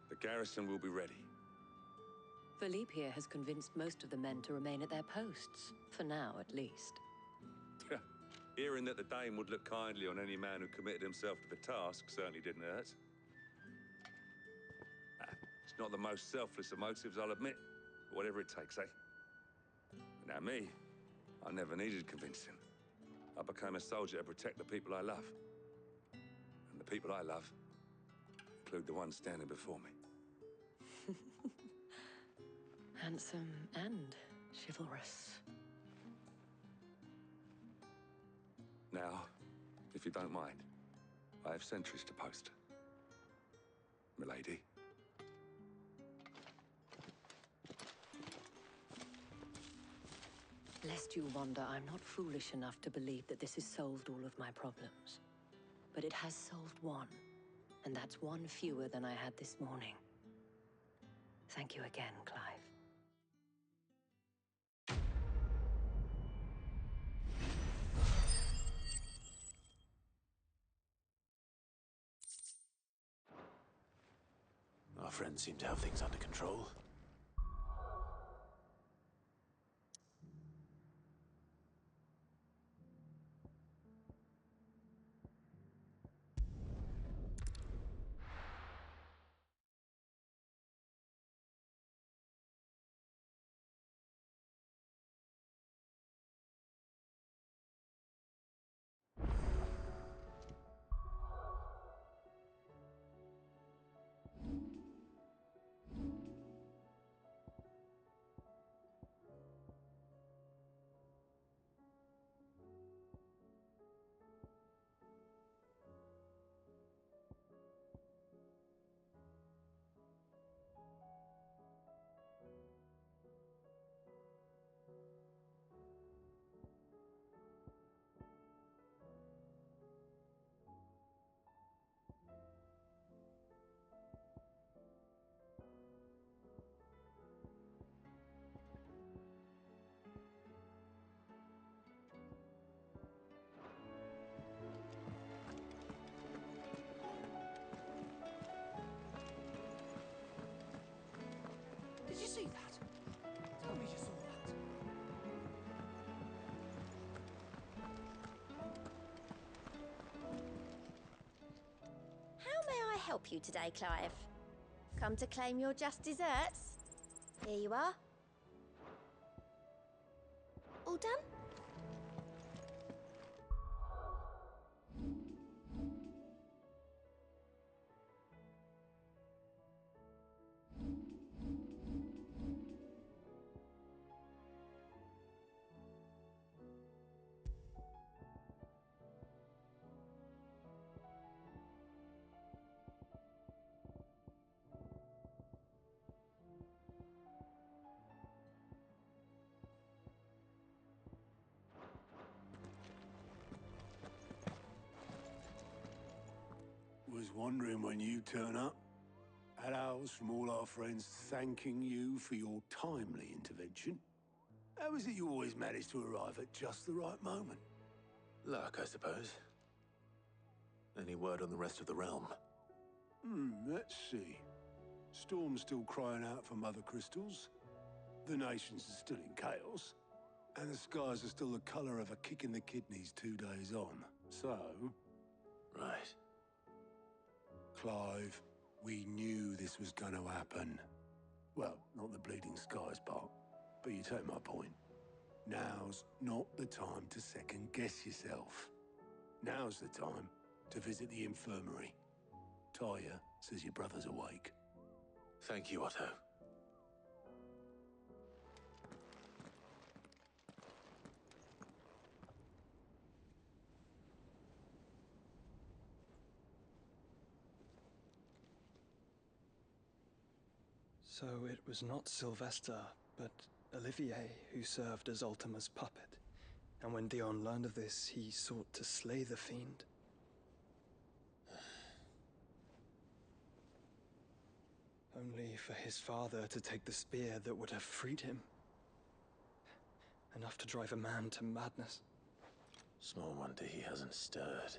The garrison will be ready. Philippe here has convinced most of the men to remain at their posts. For now, at least. Hearing that the Dame would look kindly on any man who committed himself to the task certainly didn't hurt. It's not the most selfless of motives, I'll admit. But whatever it takes, eh? Now me, I never needed convincing. I became a soldier to protect the people I love. And the people I love include the ones standing before me. Handsome and chivalrous. Now, if you don't mind, I have sentries to post. Milady. Lest you wonder, I'm not foolish enough to believe that this has solved all of my problems. But it has solved one, and that's one fewer than I had this morning. Thank you again, Clive. Our friends seem to have things under control. Did you see that? Tell me you saw that. How may I help you today, Clive? Come to claim your just desserts? Here you are. All done? Was wondering when you turn up. Had owls from all our friends thanking you for your timely intervention. How is it you always manage to arrive at just the right moment? Luck, I suppose. Any word on the rest of the realm? Let's see. Storm's still crying out for mother crystals. The nations are still in chaos. And the skies are still the colour of a kick in the kidneys 2 days on. So... Right. Clive, we knew this was going to happen. Well, not the bleeding skies part, but you take my point. Now's Now's not the time to second-guess yourself. Now's the time to visit the infirmary. Tyre says your brother's awake. Thank you, Otto. So it was not Sylvester, but Olivier who served as Ultima's puppet. And when Dion learned of this, he sought to slay the fiend. Only for his father to take the spear that would have freed him. Enough to drive a man to madness. Small wonder he hasn't stirred.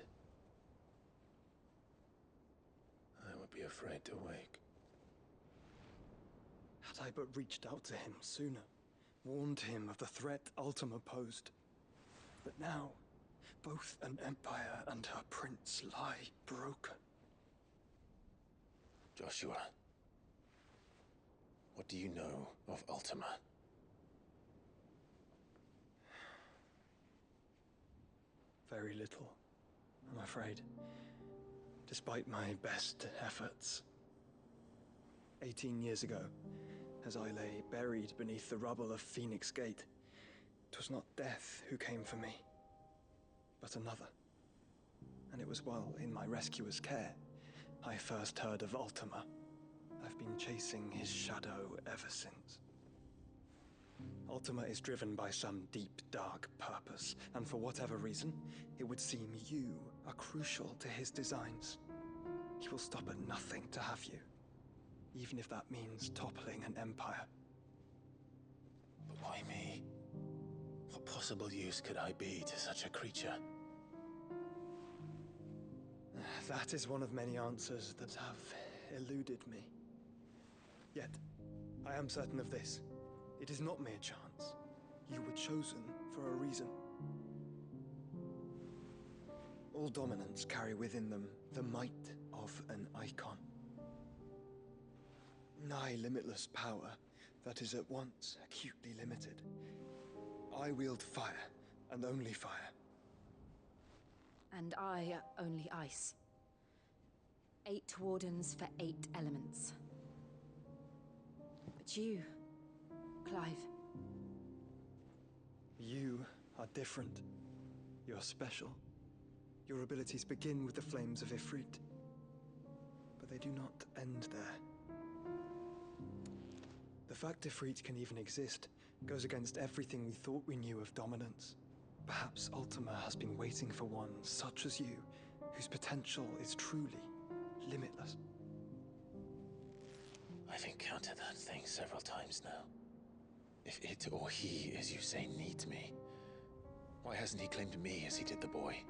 I would be afraid to wake. Had I but reached out to him sooner, warned him of the threat Ultima posed. But now, both an empire and her prince lie broken. Joshua, what do you know of Ultima? Very little, I'm afraid. Despite my best efforts. 18 years ago, as I lay buried beneath the rubble of Phoenix Gate, 'twas not death who came for me, but another. And it was while in my rescuer's care, I first heard of Ultima. I've been chasing his shadow ever since. Ultima is driven by some deep, dark purpose, and for whatever reason, it would seem you are crucial to his designs. He will stop at nothing to have you, even if that means toppling an empire. But why me? What possible use could I be to such a creature? That is one of many answers that have eluded me. Yet, I am certain of this. It is not mere chance. You were chosen for a reason. All dominants carry within them the might of an Eikon. Nigh limitless power that is at once acutely limited. I wield fire, and only fire. And I only ice. 8 wardens for 8 elements. But you, Clive. You are different. You're special. Your abilities begin with the flames of Ifrit. But they do not end there. The fact Ifrit can even exist goes against everything we thought we knew of dominance. Perhaps Ultima has been waiting for one such as you, whose potential is truly limitless. I've encountered that thing several times now. If it or he, as you say, needs me, why hasn't he claimed me as he did the boy?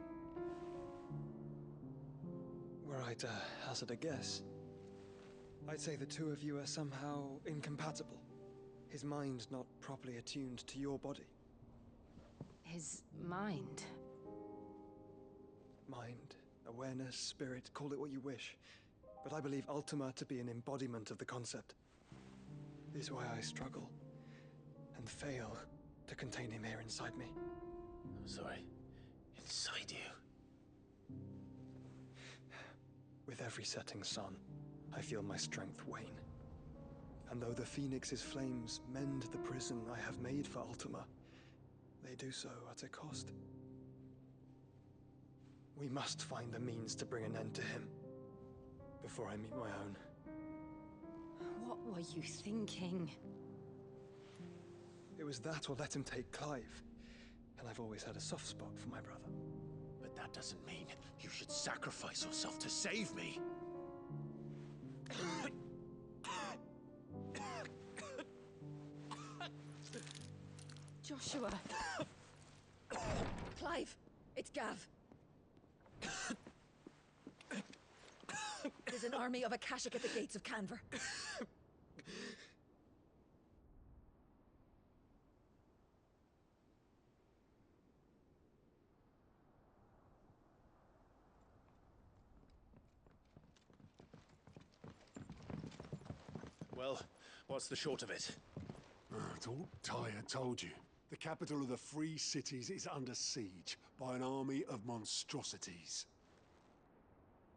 Were I to hazard a guess, I'd say the two of you are somehow incompatible. His mind not properly attuned to your body. His mind? Mind, awareness, spirit, call it what you wish. But I believe Ultima to be an embodiment of the concept. This is why I struggle and fail to contain him here inside me. I'm sorry. Inside you? With every setting sun, I feel my strength wane. And though the Phoenix's flames mend the prison I have made for Ultima, they do so at a cost. We must find a means to bring an end to him before I meet my own. What were you thinking? It was that or let him take Clive. And I've always had a soft spot for my brother. But that doesn't mean you should sacrifice yourself to save me. Joshua. Clive, it's Gav. There's an army of Akashic at the gates of Canver. Well, what's the short of it? It's all Tyre told you. The capital of the Free Cities is under siege by an army of monstrosities.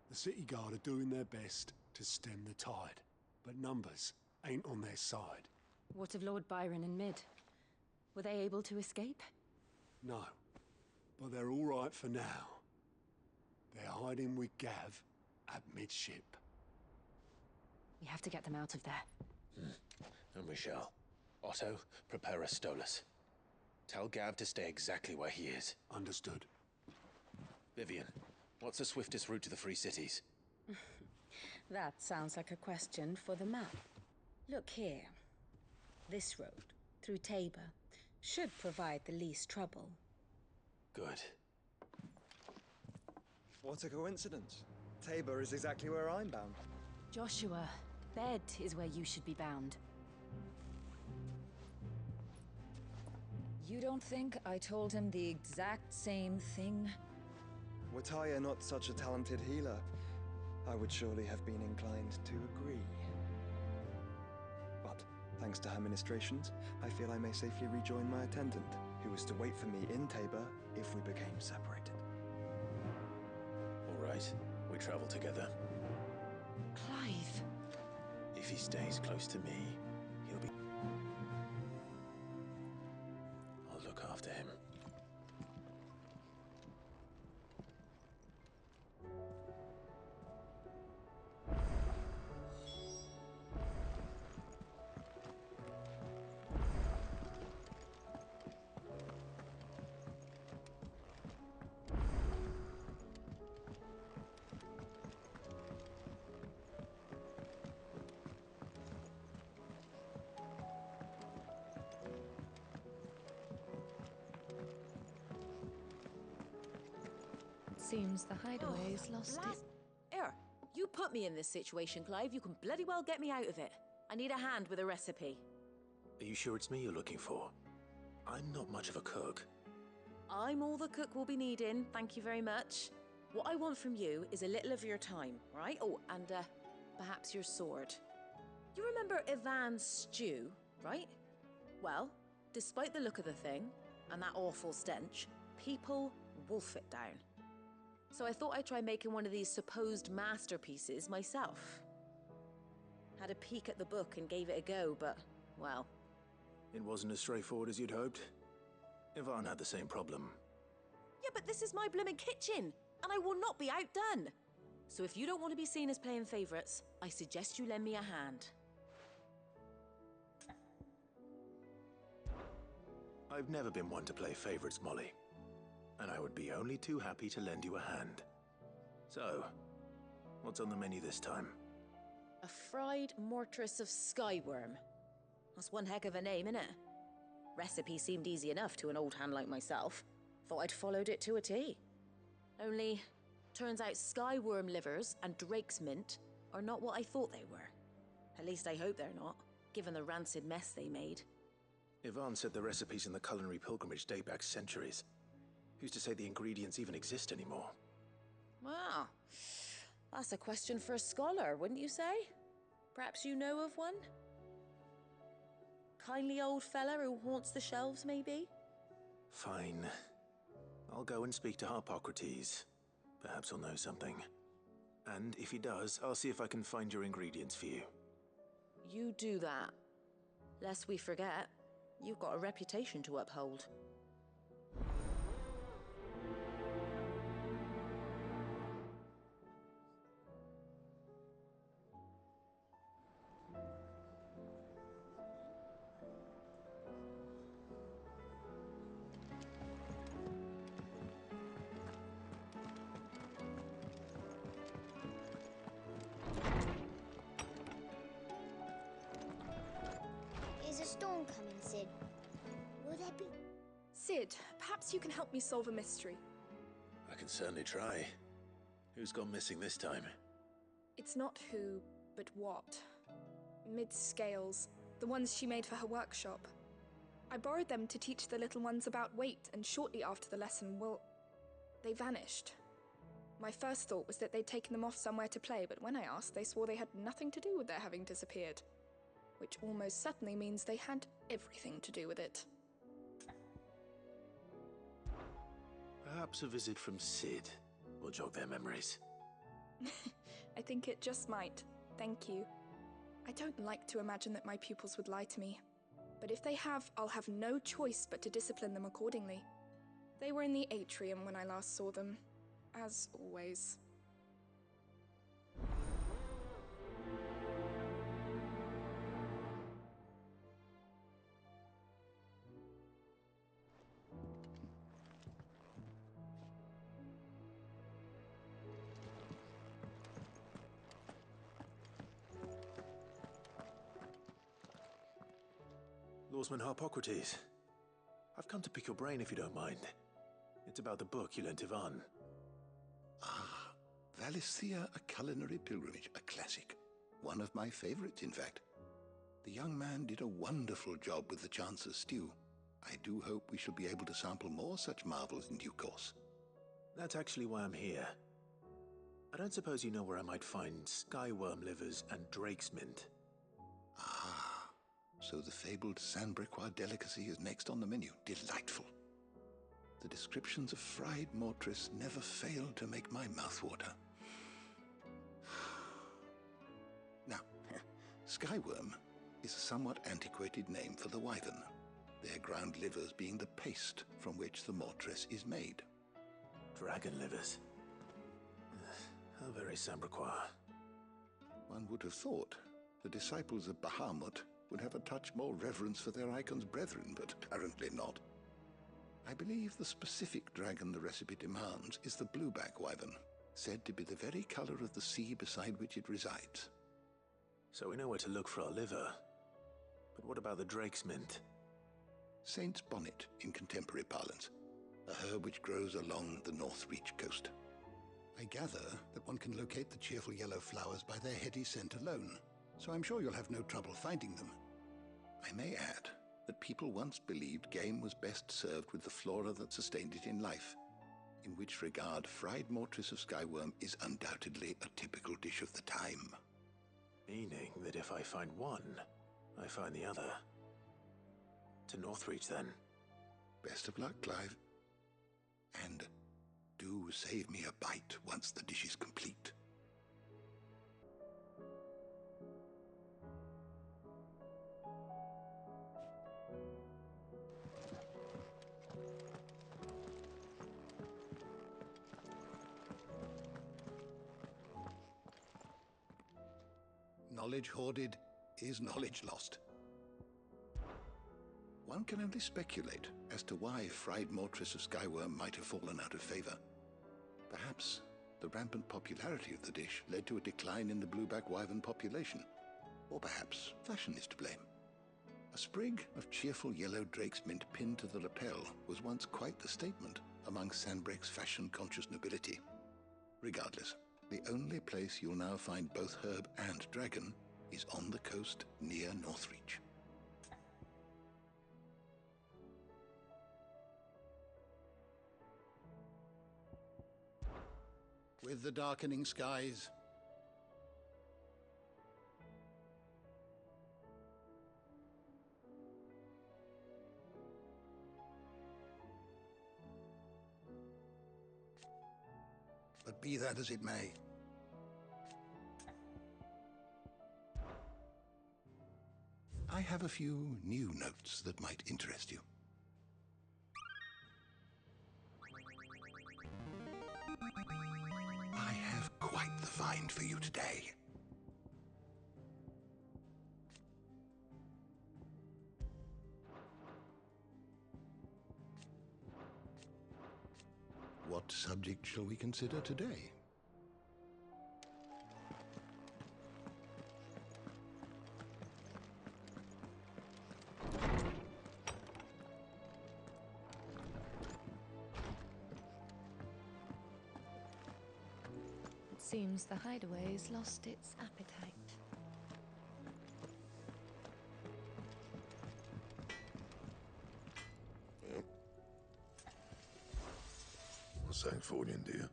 The city guard are doing their best to stem the tide, but numbers ain't on their side. What of Lord Byron and Mid? Were they able to escape? No, but they're all right for now. They're hiding with Gav at midship. We have to get them out of there. And we shall. Otto, prepare a Stolas. Tell Gav to stay exactly where he is. Understood. Vivian, what's the swiftest route to the Free Cities? That sounds like a question for the map. Look here. This road, through Tabor, should provide the least trouble. Good. What a coincidence. Tabor is exactly where I'm bound. Joshua, Bed is where you should be bound. You don't think I told him the exact same thing? Were Tyre not such a talented healer, I would surely have been inclined to agree. But, thanks to her ministrations, I feel I may safely rejoin my attendant, who was to wait for me in Tabor if we became separated. All right, we travel together. Clive! If he stays close to me, he'll be... I'll look after him. Seems the hideaway's lost it. Here, you put me in this situation, Clive. You can bloody well get me out of it. I need a hand with a recipe. Are you sure it's me you're looking for? I'm not much of a cook. I'm all the cook will be needing, thank you very much. What I want from you is a little of your time, right? Oh, and perhaps your sword. You remember Ivan's stew, right? Well, despite the look of the thing, and that awful stench, people wolf it down. So I thought I'd try making one of these supposed masterpieces myself. Had a peek at the book and gave it a go, but, well... It wasn't as straightforward as you'd hoped. Ivan had the same problem. Yeah, but this is my blimmin' kitchen, and I will not be outdone. So if you don't want to be seen as playing favourites, I suggest you lend me a hand. I've never been one to play favorites, Molly. And I would be only too happy to lend you a hand. So, what's on the menu this time? A fried mortress of skyworm. That's one heck of a name, innit? Recipe seemed easy enough to an old hand like myself. Thought I'd followed it to a T. Only, turns out skyworm livers and drake's mint are not what I thought they were. At least I hope they're not, given the rancid mess they made. Ivan said the recipes in the culinary pilgrimage date back centuries. Who's to say the ingredients even exist anymore? Wow. That's a question for a scholar, wouldn't you say? Perhaps you know of one? Kindly old fella who haunts the shelves, maybe? Fine. I'll go and speak to Harpocrates. Perhaps he'll know something. And if he does, I'll see if I can find your ingredients for you. You do that. Lest we forget, you've got a reputation to uphold. Is a storm coming, Sid? Will there be... Sid, perhaps you can help me solve a mystery. I can certainly try. Who's gone missing this time? It's not who, but what. Mid's scales, the ones she made for her workshop. I borrowed them to teach the little ones about weight, and shortly after the lesson, well, they vanished. My first thought was that they'd taken them off somewhere to play, but when I asked, they swore they had nothing to do with their having disappeared. Which almost certainly means they had everything to do with it. Perhaps a visit from Sid will jog their memories. I think it just might. Thank you. I don't like to imagine that my pupils would lie to me. But if they have, I'll have no choice but to discipline them accordingly. They were in the atrium when I last saw them, as always. Lawsman Harpocrates, I've come to pick your brain if you don't mind. It's about the book you lent Ivan. Ah, Valisthea, a culinary pilgrimage, a classic. One of my favorites, in fact. The young man did a wonderful job with the Chance's stew. I do hope we shall be able to sample more such marvels in due course. That's actually why I'm here. I don't suppose you know where I might find skyworm livers and drake's mint. Ah. So the fabled Sanbrequois delicacy is next on the menu. Delightful. The descriptions of fried mortris never fail to make my mouth water. Now, skyworm is a somewhat antiquated name for the wyvern, their ground livers being the paste from which the mortris is made. Dragon livers. How very Sanbrequois. One would have thought the disciples of Bahamut would have a touch more reverence for their Eikons brethren, but apparently not. I believe the specific dragon the recipe demands is the blueback wyvern, said to be the very color of the sea beside which it resides. So we know where to look for our liver. But what about the drake's mint? Saint's bonnet in contemporary parlance, a herb which grows along the North Reach coast. I gather that one can locate the cheerful yellow flowers by their heady scent alone, so I'm sure you'll have no trouble finding them. I may add that people once believed game was best served with the flora that sustained it in life, in which regard fried mortris of skyworm is undoubtedly a typical dish of the time. Meaning that if I find one, I find the other. To Northreach, then. Best of luck, Clive. And do save me a bite once the dish is complete. Knowledge hoarded is knowledge lost. One can only speculate as to why fried mortris of skyworm might have fallen out of favor. Perhaps the rampant popularity of the dish led to a decline in the blueback wyvern population. Or perhaps fashion is to blame. A sprig of cheerful yellow drake's mint pinned to the lapel was once quite the statement among Sanbreque's fashion-conscious nobility. Regardless, the only place you'll now find both herb and dragon is on the coast near Northreach. With the darkening skies, but be that as it may, I have a few new notes that might interest you. I have quite the find for you today. What subject shall we consider today? Seems the hideaway's lost its appetite. What's that for you, dear?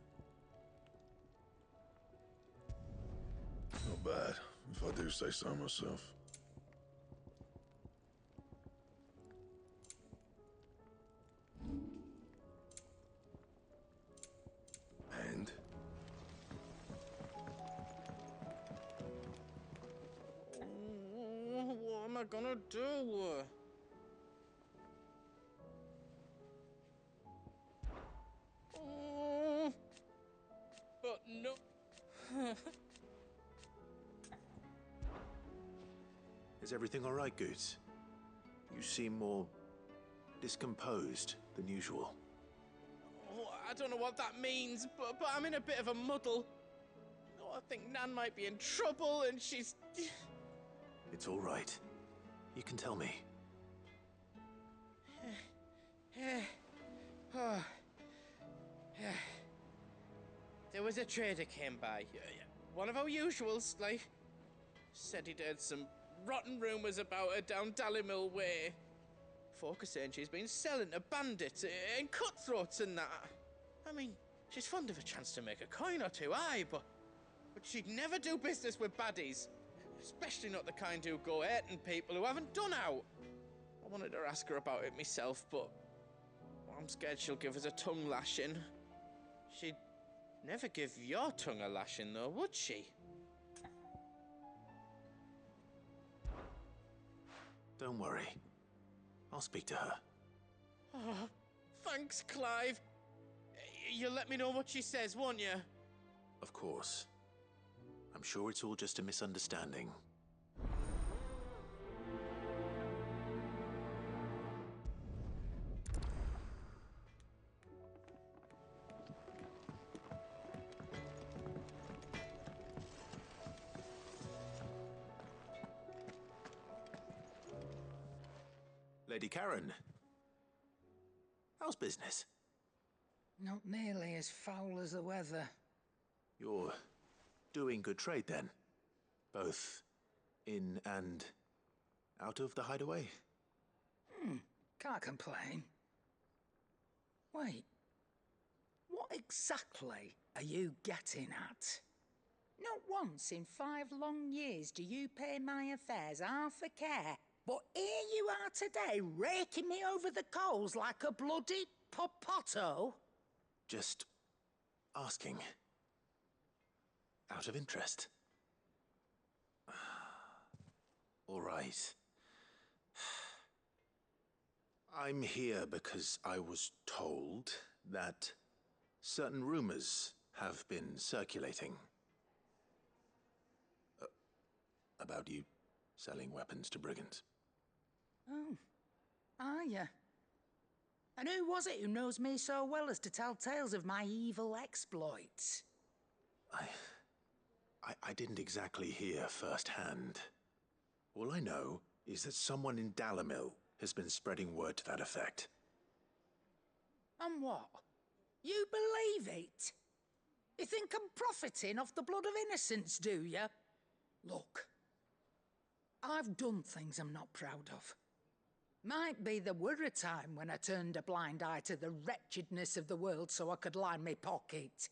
Not bad, if I do say so myself. gonna do? Oh, but no. Is everything all right, Goots? You seem more discomposed than usual. Oh, I don't know what that means, but I'm in a bit of a muddle. Oh, I think Nan might be in trouble, and she's... It's all right. You can tell me. There was a trader came by. One of our usuals, like. Said he'd heard some rotten rumours about her down Dallimil Way. Folk are saying she's been selling to bandits and cutthroats and that. I mean, she's fond of a chance to make a coin or two, aye, but she'd never do business with baddies. Especially not the kind who go hurting people who haven't done out. I wanted to ask her about it myself, but I'm scared she'll give us a tongue lashing. She'd never give your tongue a lashing, though, would she? Don't worry. I'll speak to her. Oh, thanks, Clive. You'll let me know what she says, won't you? Of course. I'm sure it's all just a misunderstanding. Lady Karen, how's business? Not nearly as foul as the weather. You're doing good trade then? Both in and out of the hideaway? Can't complain. Wait, what exactly are you getting at? Not once in 5 long years do you pay my affairs half a care. But here you are today, raking me over the coals like a bloody popoto? Just asking. Out of interest. All right. I'm here because I was told that certain rumors have been circulating. About you selling weapons to brigands. Oh, are you? And who was it who knows me so well as to tell tales of my evil exploits? I didn't exactly hear firsthand. All I know is that someone in Dallimil has been spreading word to that effect. And what? You believe it? You think I'm profiting off the blood of innocents, do you? Look, I've done things I'm not proud of. Might be there were a time when I turned a blind eye to the wretchedness of the world so I could line my pocket.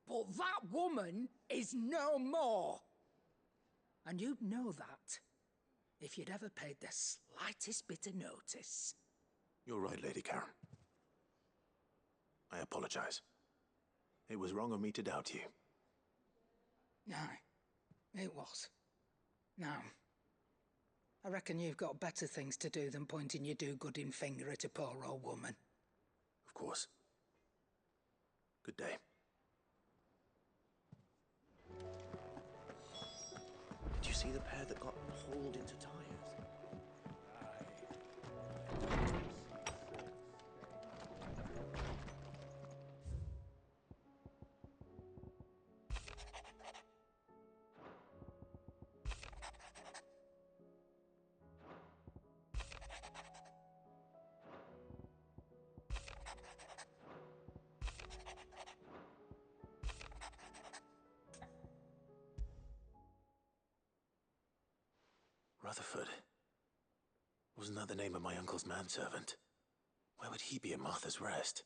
But that woman is no more. And you'd know that if you'd ever paid the slightest bit of notice. You're right, Lady Karen. I apologize. It was wrong of me to doubt you. Aye, it was. Now, I reckon you've got better things to do than pointing your do-gooding finger at a poor old woman. Of course. Good day. Did you see the pair that got hauled into tires? Rutherford. Wasn't that the name of my uncle's manservant? Where would he be at Martha's Rest?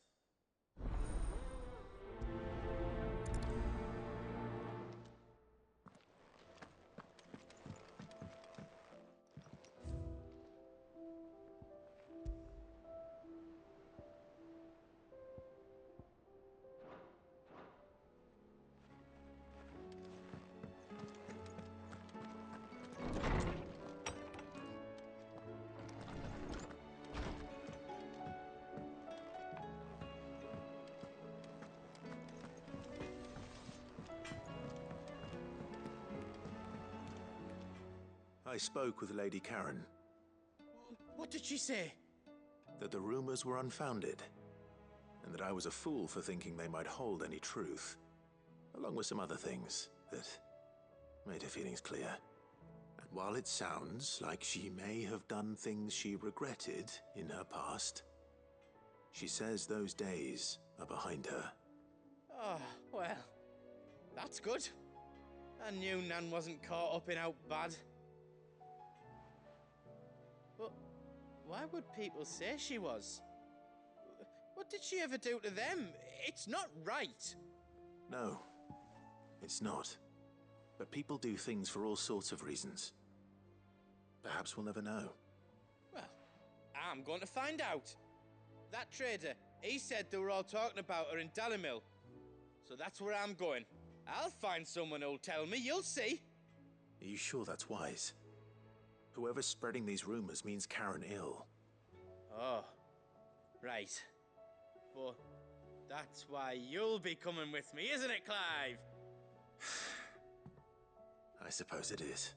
I spoke with Lady Karen. What did she say? That the rumors were unfounded, and that I was a fool for thinking they might hold any truth, along with some other things that made her feelings clear. And while it sounds like she may have done things she regretted in her past, she says those days are behind her. Oh, well, that's good. I knew Nan wasn't caught up in out bad. But why would people say she was? What did she ever do to them? It's not right. No, it's not. But people do things for all sorts of reasons. Perhaps we'll never know. Well, I'm going to find out. That trader, he said they were all talking about her in Dalimil. So that's where I'm going. I'll find someone who'll tell me, you'll see. Are you sure that's wise? Whoever's spreading these rumors means Karen ill. Oh, right. But that's why you'll be coming with me, isn't it, Clive? I suppose it is.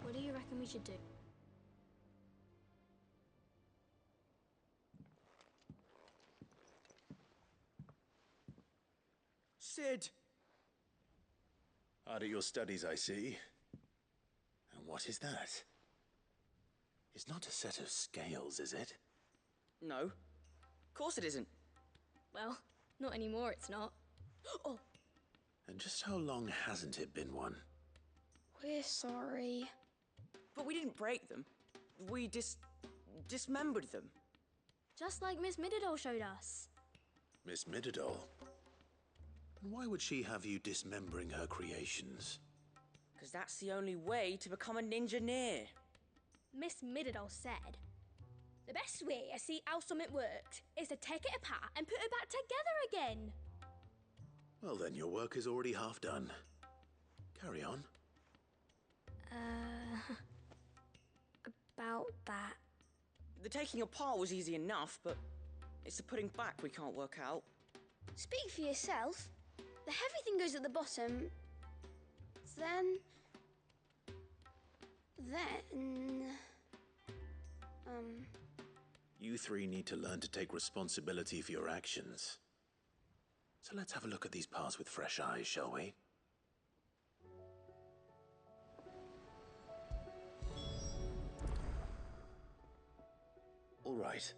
What do you reckon we should do? Sid! Hard at your studies, I see. And what is that? It's not a set of scales, is it? No. Of course it isn't. Well, not anymore, it's not. Oh! And just how long hasn't it been one? We're sorry. But we didn't break them. We dismembered them. Just like Miss Mididol showed us. Miss Mididol? And why would she have you dismembering her creations? Because that's the only way to become a ninja-neer. Miss Mididol said, the best way to see how something works is to take it apart and put it back together again. Well then, your work is already half done. Carry on. About that. The taking apart was easy enough, but it's the putting back we can't work out. Speak for yourself. The heavy thing goes at the bottom. Then... You three need to learn to take responsibility for your actions. So let's have a look at these parts with fresh eyes, shall we? All right.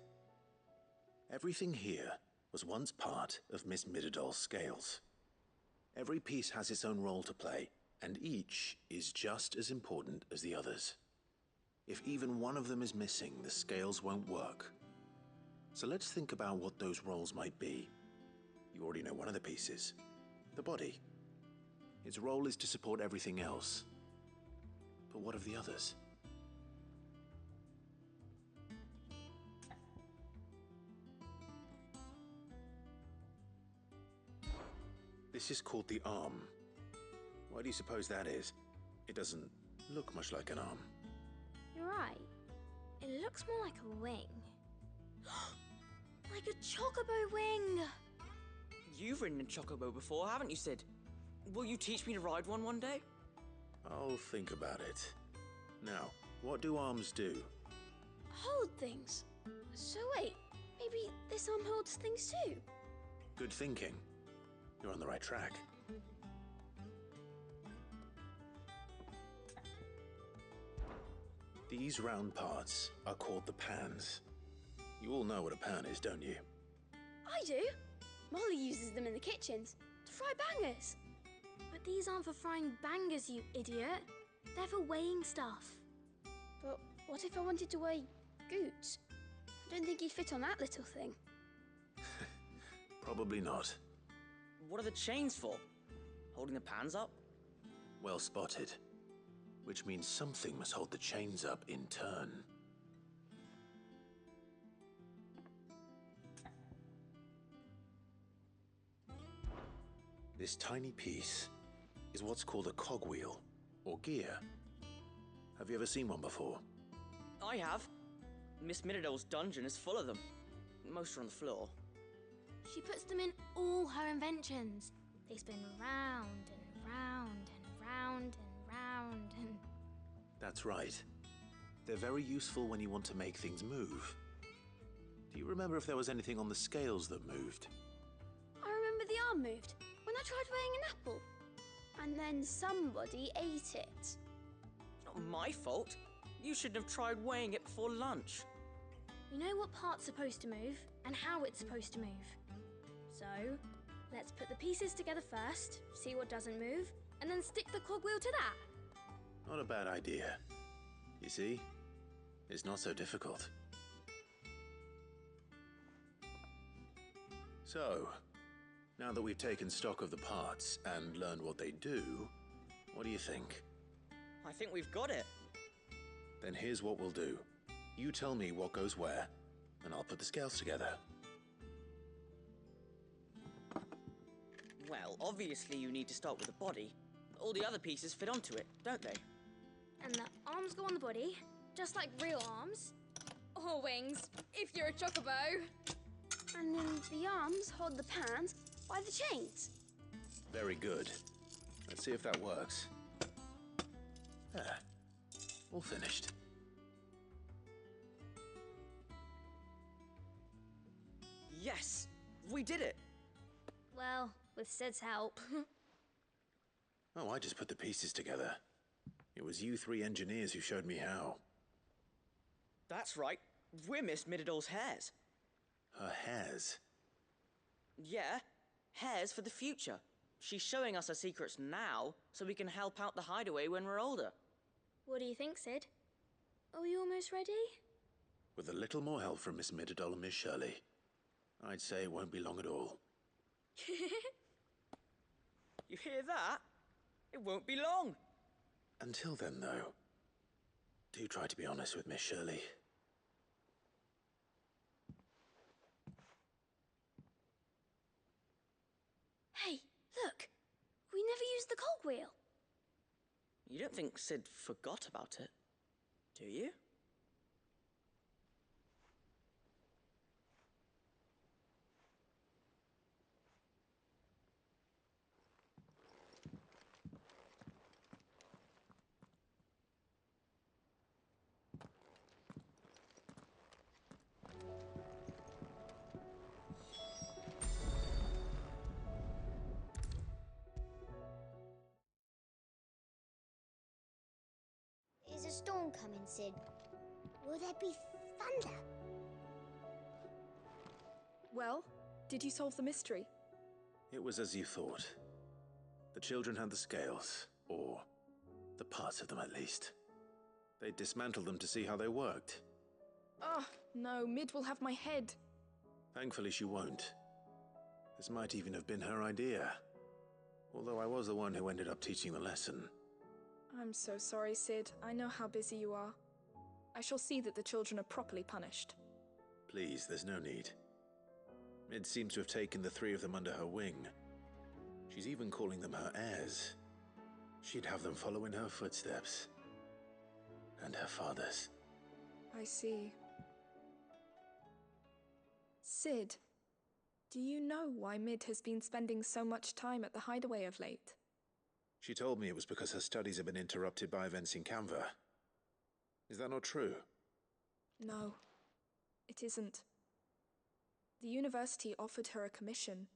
Everything here was once part of Miss Mididol's scales. Every piece has its own role to play, and each is just as important as the others. If even one of them is missing, the scales won't work. So let's think about what those roles might be. You already know one of the pieces, the body. Its role is to support everything else. But what of the others? This is called the arm. Why do you suppose that is? It doesn't look much like an arm. You're right. It looks more like a wing. Like a chocobo wing. You've ridden a chocobo before, haven't you, Sid? Will you teach me to ride one day? I'll think about it. Now, what do arms do? Hold things. So wait, maybe this arm holds things too? Good thinking. You're on the right track. These round parts are called the pans. You all know what a pan is, don't you? I do. Molly uses them in the kitchens to fry bangers. But these aren't for frying bangers, you idiot. They're for weighing stuff. But what if I wanted to weigh goods? I don't think you'd fit on that little thing. Probably not. What are the chains for? Holding the pans up? Well spotted. Which means something must hold the chains up in turn. This tiny piece is what's called a cogwheel, or gear. Have you ever seen one before? I have. Miss Middledale's dungeon is full of them. Most are on the floor. She puts them in all her inventions. They spin round and round and round and round and... That's right. They're very useful when you want to make things move. Do you remember if there was anything on the scales that moved? I remember the arm moved when I tried weighing an apple. And then somebody ate it. It's not my fault. You shouldn't have tried weighing it before lunch. You know what part's supposed to move and how it's supposed to move. So, let's put the pieces together first, see what doesn't move, and then stick the cogwheel to that. Not a bad idea. You see? It's not so difficult. So, now that we've taken stock of the parts and learned what they do, what do you think? I think we've got it. Then here's what we'll do. You tell me what goes where, and I'll put the scales together. Well, obviously you need to start with the body. All the other pieces fit onto it, don't they? And the arms go on the body, just like real arms. Or wings, if you're a chocobo. And then the arms hold the pans by the chains. Very good. Let's see if that works. There. All finished. Yes! We did it! Well, with Sid's help. Oh, I just put the pieces together. It was you three engineers who showed me how. That's right. We're Miss Middledale's hairs. Her hairs? Yeah, hairs for the future. She's showing us her secrets now, so we can help out the hideaway when we're older. What do you think, Sid? Are we almost ready? With a little more help from Miss Middledale and Miss Shirley, I'd say it won't be long at all. You hear that? It won't be long. Until then, though, do try to be honest with Miss Shirley. Hey, look! We never used the cogwheel. You don't think Sid forgot about it, do you? Is a storm coming, Sid? Will there be thunder? Well, did you solve the mystery? It was as you thought. The children had the scales, or the parts of them at least. They dismantled them to see how they worked. Oh, no, Mid will have my head. Thankfully she won't. This might even have been her idea. Although I was the one who ended up teaching the lesson. I'm so sorry, Sid. I know how busy you are. I shall see that the children are properly punished. Please, there's no need. Mid seems to have taken the three of them under her wing. She's even calling them her heirs. She'd have them follow in her footsteps. And her father's. I see. Sid, do you know why Mid has been spending so much time at the hideaway of late? She told me it was because her studies have been interrupted by events in Canva. Is that not true? No, it isn't. The university offered her a commission.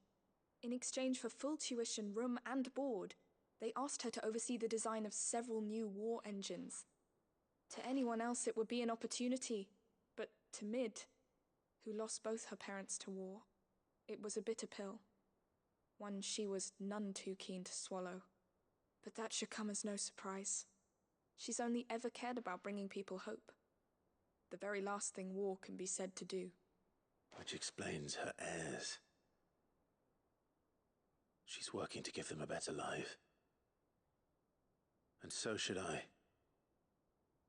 In exchange for full tuition, room and board, they asked her to oversee the design of several new war engines. To anyone else it would be an opportunity, but to Mid, who lost both her parents to war, it was a bitter pill. One she was none too keen to swallow. But that should come as no surprise. She's only ever cared about bringing people hope. The very last thing war can be said to do. Which explains her heirs. She's working to give them a better life. And so should I.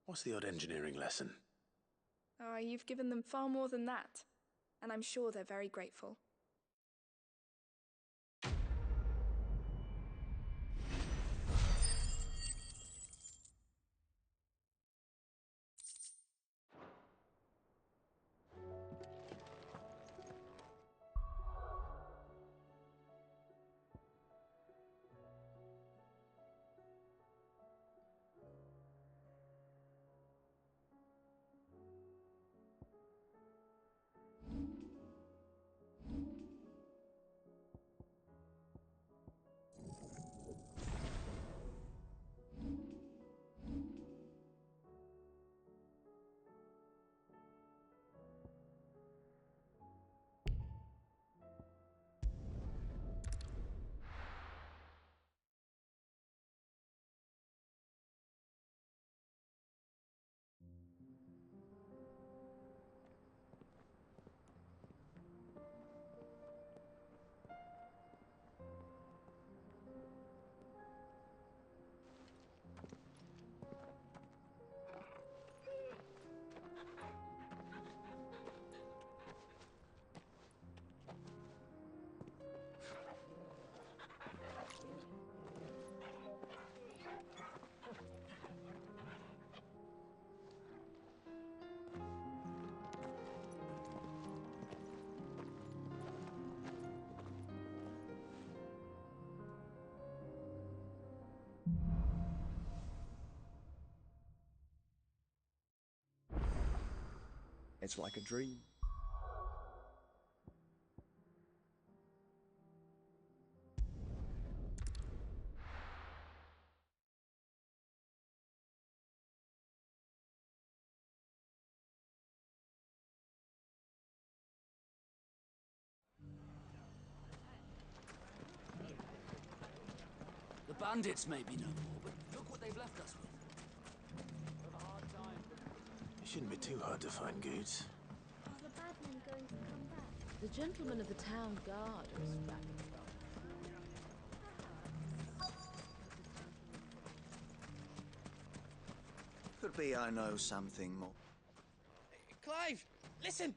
What's the odd engineering lesson? You've given them far more than that, and I'm sure they're very grateful. It's like a dream. The bandits may be no more, but look what they've left us with. It shouldn't be too hard to find goods. Are the bad men going to come back? The gentlemen of the town guard are strapping stuff. Could be I know something more. Clive, listen!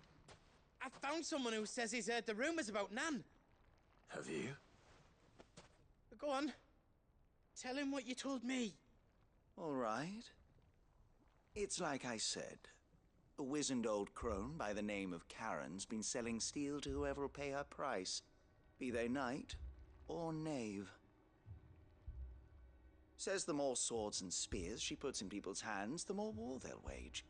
I've found someone who says he's heard the rumours about Nan. Have you? Go on. Tell him what you told me. All right. It's like I said. A wizened old crone by the name of Karen's been selling steel to whoever will pay her price, be they knight or knave. Says the more swords and spears she puts in people's hands, the more war they'll wage.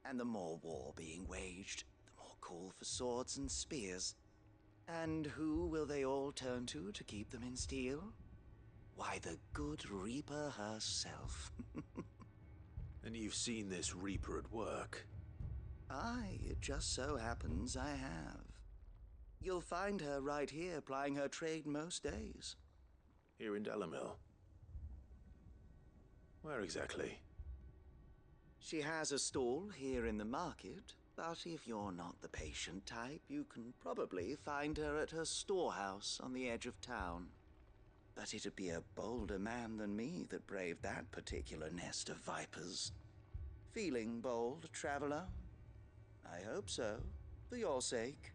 And the more war being waged, the more call for swords and spears. And who will they all turn to keep them in steel? Why, the good Reaper herself. And you've seen this Reaper at work? Aye, it just so happens I have. You'll find her right here plying her trade most days. Here in Delamil? Where exactly? She has a stall here in the market, but if you're not the patient type, you can probably find her at her storehouse on the edge of town. But it'd be a bolder man than me that braved that particular nest of vipers. Feeling bold, traveler? I hope so, for your sake.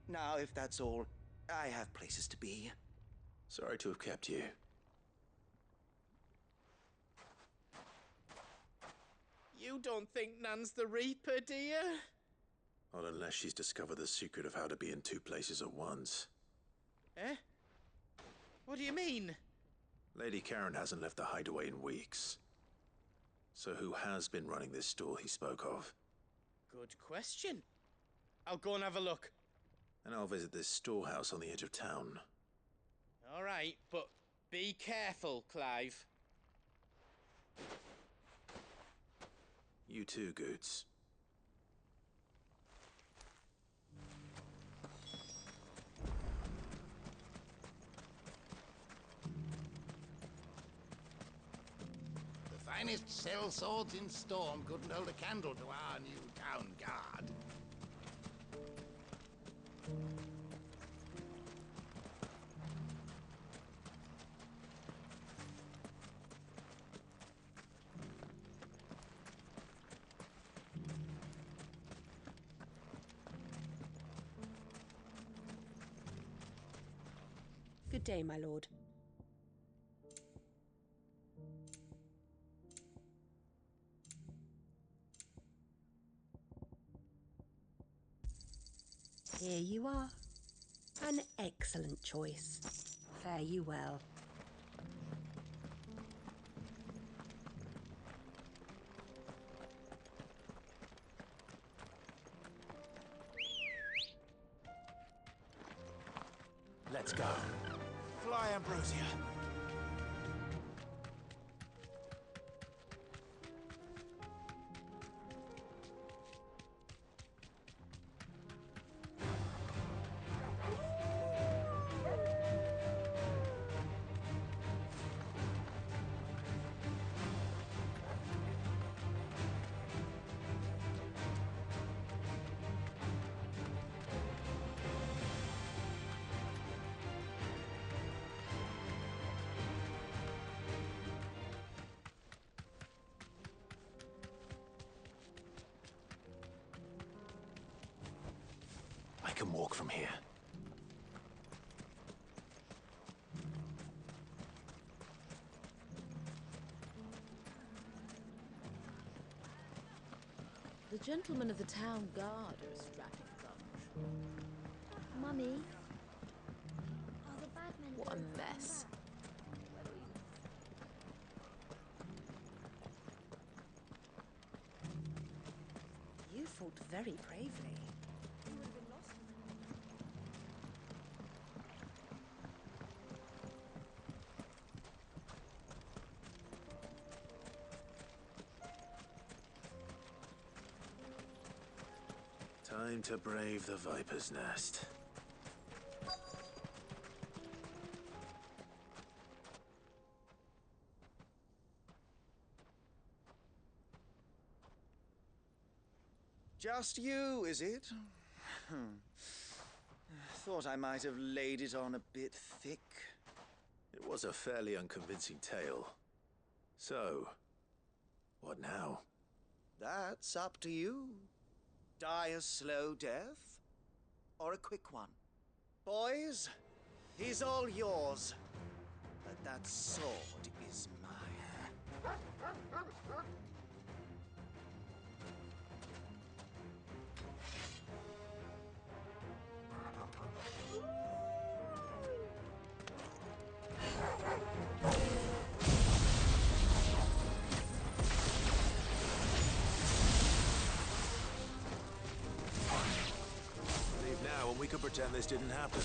Now, if that's all, I have places to be. Sorry to have kept you. You don't think Nan's the Reaper, do you? Not unless she's discovered the secret of how to be in two places at once. Eh? What do you mean? Lady Karen hasn't left the hideaway in weeks. So who has been running this stall he spoke of? Good question. I'll go and have a look. And I'll visit this storehouse on the edge of town. All right, but be careful, Clive. You too, Goots. The finest sell swords in Storm couldn't hold a candle to our new town guard. Good day, my lord. Here you are. An excellent choice. Fare you well. Let's go. Fly, Ambrosia. I can walk from here. The gentlemen of the town guard are a strapping bunch. Mummy, are the bad men What a going to come mess. back? You fought very bravely. You would have been lost without Time to brave the Viper's Nest. Just you, is it? Thought I might have laid it on a bit thick. It was a fairly unconvincing tale. So, what now? That's up to you. Die a slow death, or a quick one. Boys, he's all yours. But that sword is mine. Leave now and we can pretend this didn't happen.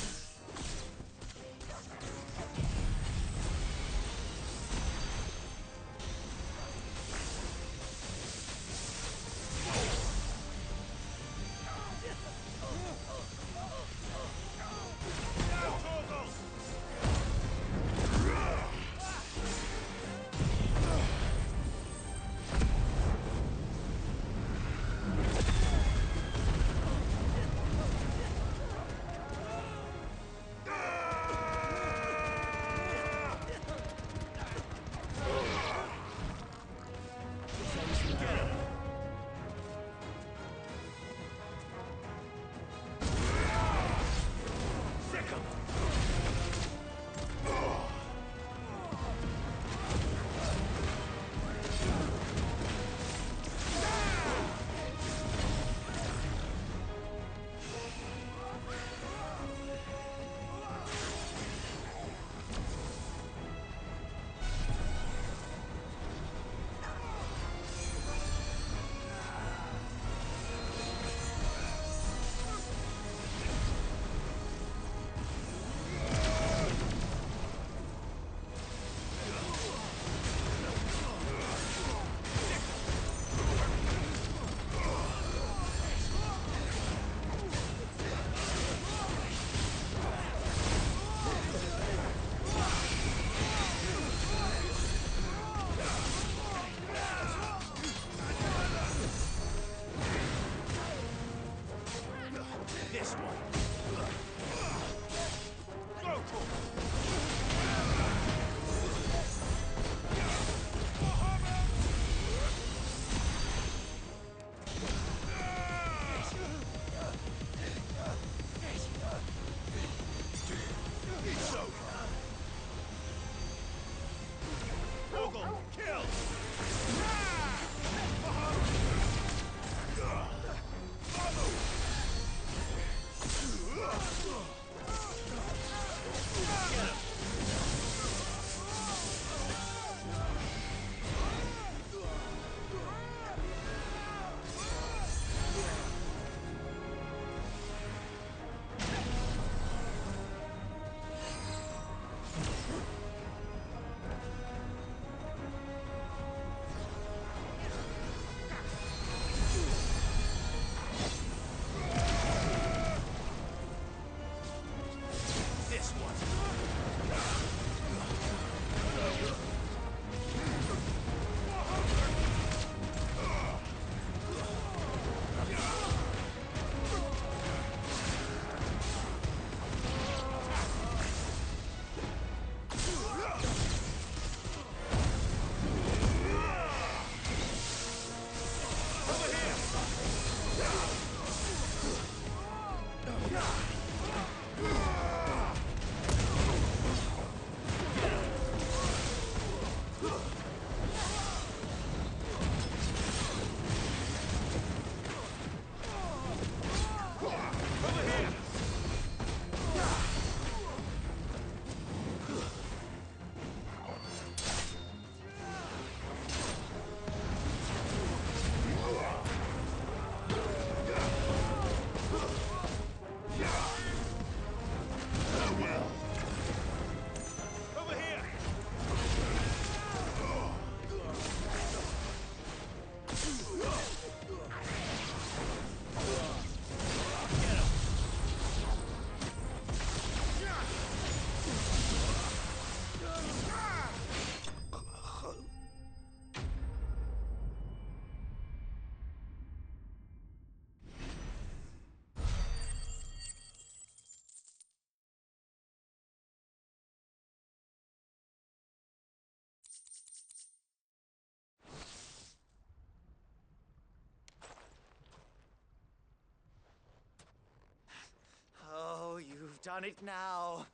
done it now.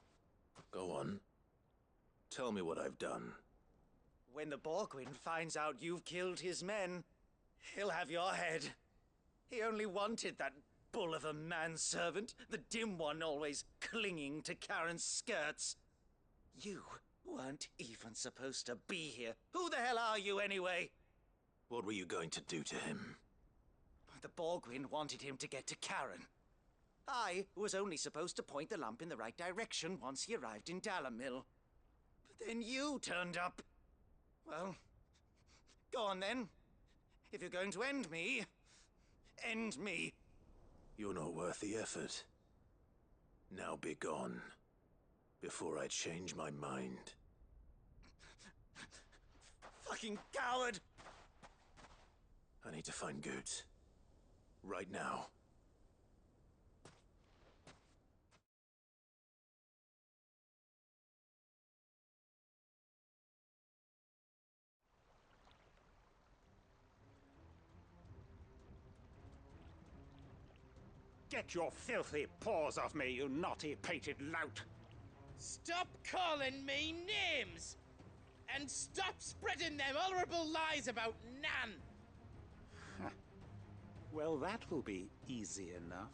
Go on. Tell me what I've done. When the Borgwyn finds out you've killed his men, he'll have your head. He only wanted that bull of a manservant, the dim one always clinging to Karen's skirts. You weren't even supposed to be here. Who the hell are you anyway? What were you going to do to him? The Borgwyn wanted him to get to Karen. I was only supposed to point the lamp in the right direction once he arrived in Dalamil. But then you turned up. Well, go on then. If you're going to end me, end me. You're not worth the effort. Now be gone, before I change my mind. Fucking coward! I need to find Goots. Right now. Get your filthy paws off me, you naughty-pated lout! Stop calling me names! And stop spreading them horrible lies about Nan! Well, that will be easy enough.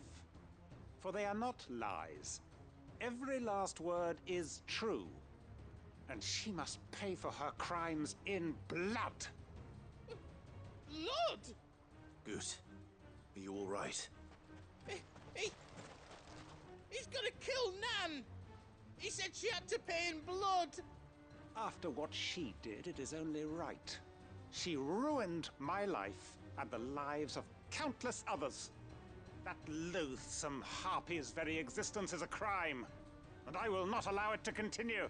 For they are not lies. Every last word is true. And she must pay for her crimes in blood! Blood? Goot, are you all right? He's gonna kill Nan! He said she had to pay in blood! After what she did, it is only right. She ruined my life and the lives of countless others. That loathsome harpy's very existence is a crime, and I will not allow it to continue.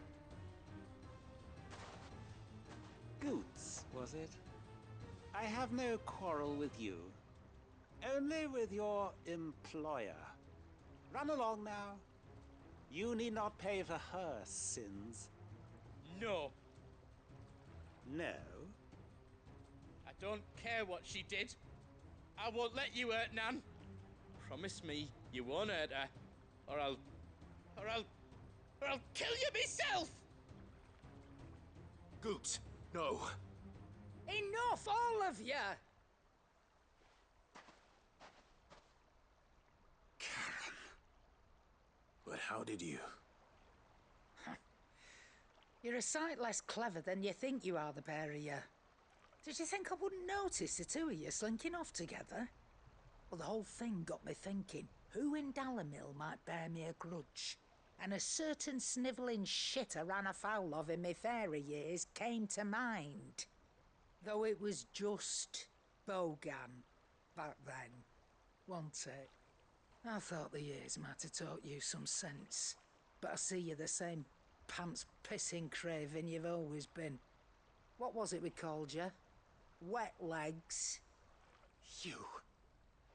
Goots, was it? I have no quarrel with you. Only with your employer. Run along now. You need not pay for her sins. No. No? I don't care what she did. I won't let you hurt Nan. Promise me you won't hurt her, or I'll kill you myself! Goot, no. Enough, all of you! But how did you? You're a sight less clever than you think you are, the pair of you. Did you think I wouldn't notice the two of you slinking off together? Well, the whole thing got me thinking, who in Dalamil might bear me a grudge? And a certain snivelling shit I ran afoul of in my fairy years came to mind. Though it was just Bogan back then, wasn't it? I thought the years might have taught you some sense, but I see you're the same pants-pissing craven you've always been. What was it we called you? Wet legs?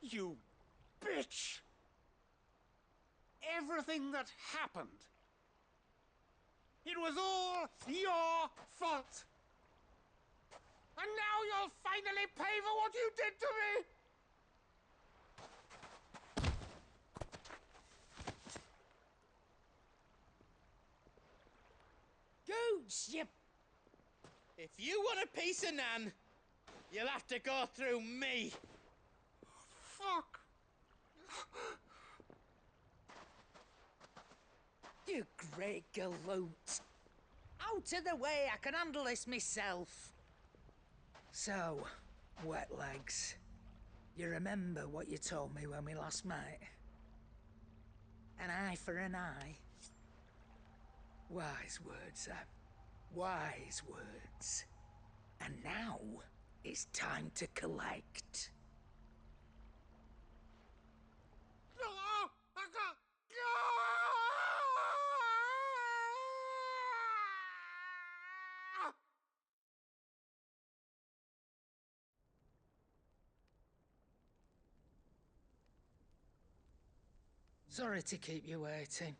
You bitch! Everything that happened, it was all your fault! And now you'll finally pay for what you did to me! Goots, you... If you want a piece of Nan, you'll have to go through me. Fuck! You great galoot. Out of the way, I can handle this myself. So, wet legs, you remember what you told me when we last met? An eye for an eye. Wise words, Sam. Wise words. And now, it's time to collect. Sorry to keep you waiting.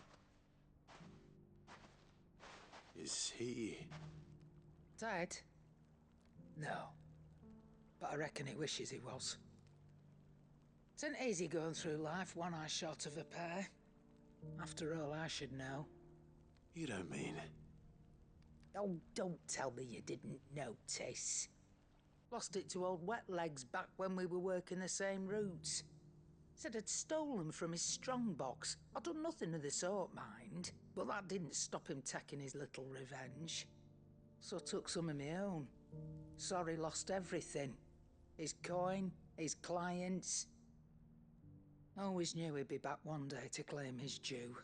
Is he... Dead? No. But I reckon he wishes he was. It isn't easy going through life one eye short of a pair. After all, I should know. You don't mean... Oh, don't tell me you didn't notice. Lost it to old Wet Legs back when we were working the same routes. Said I'd stolen from his strongbox. I'd done nothing of the sort, mind, but that didn't stop him taking his little revenge. So I took some of my own. Sorry, lost everything. His coin, his clients. Always knew he'd be back one day to claim his due.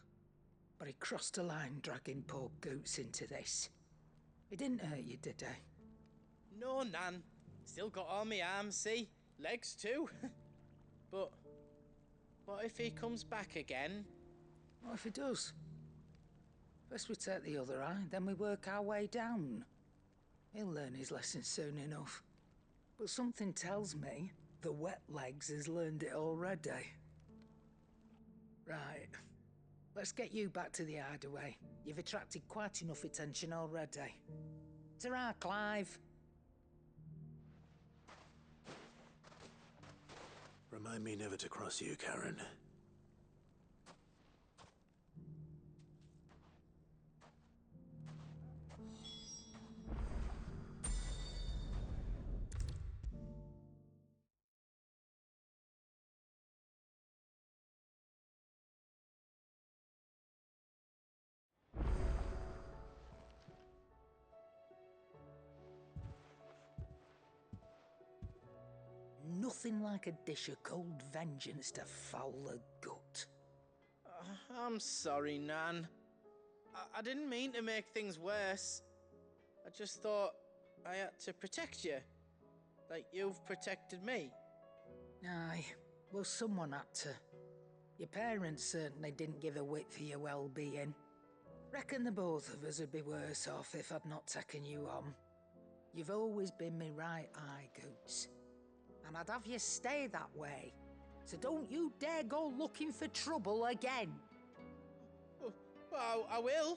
But he crossed a line dragging poor Goots into this. He didn't hurt you, did he? No, Nan. Still got all my arms, see? Legs too. But what if he comes back again? What if he does? First we take the other eye, then we work our way down. He'll learn his lesson soon enough. But something tells me the Wet Legs has learned it already. Right. Let's get you back to the hideaway. You've attracted quite enough attention already. Ta-ra, Clive. Remind me never to cross you, Karen. Nothing like a dish of cold vengeance to foul the gut. I'm sorry, Nan. I didn't mean to make things worse. I just thought I had to protect you. Like you've protected me. Aye, well, someone had to. Your parents certainly didn't give a whit for your well-being. Reckon the both of us would be worse off if I'd not taken you on. You've always been me right eye, Goots. And I'd have you stay that way. So don't you dare go looking for trouble again. Well, I will.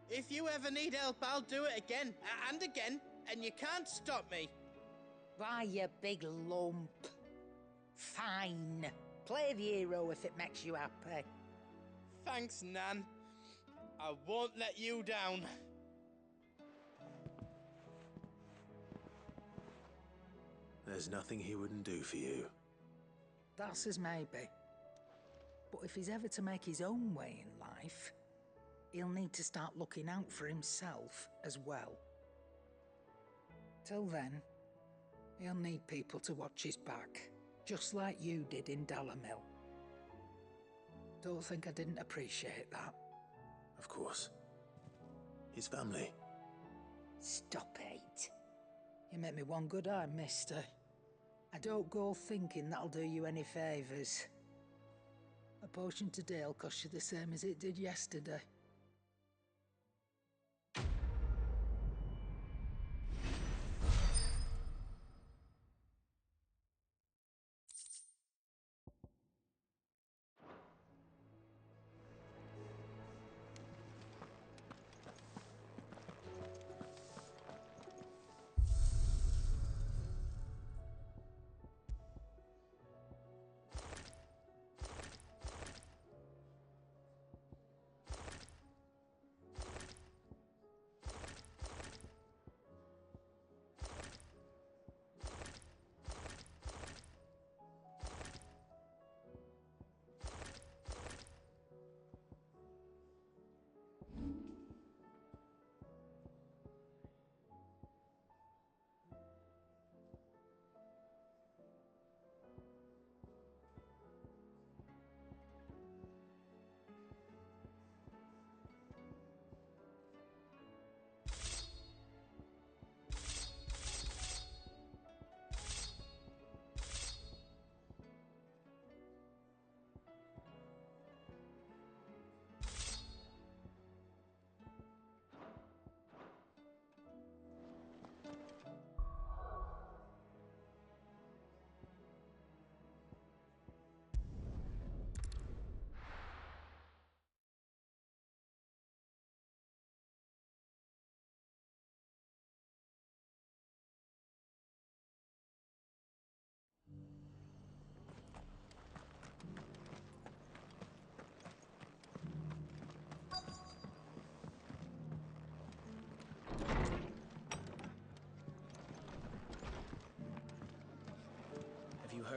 If you ever need help, I'll do it again and again, and you can't stop me. Why, you big lump. Fine. Play the hero if it makes you happy. Thanks, Nan. I won't let you down. There's nothing he wouldn't do for you. That's as maybe. But if he's ever to make his own way in life, he'll need to start looking out for himself as well. Till then, he'll need people to watch his back, just like you did in Dalamil. Don't think I didn't appreciate that. Of course. His family. Stop it. You make me one good eye, mister. I don't go thinking that'll do you any favours. A potion today'll cost you the same as it did yesterday.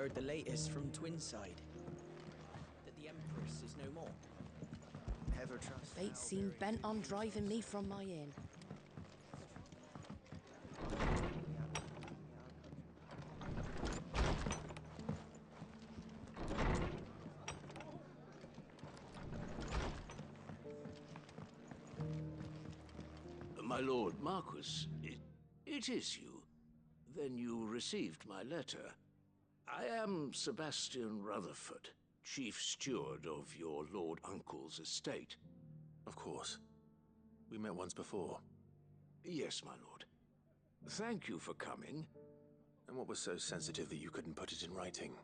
heard the latest from Twinside. That the Empress is no more. Ever trust? Fate seemed bent on driving me from my inn. My lord Marquis, it is you. Then you received my letter. I am Sebastian Rutherford, chief steward of your lord uncle's estate. Of course. We met once before. Yes, my lord. Thank you for coming. And what was so sensitive that you couldn't put it in writing?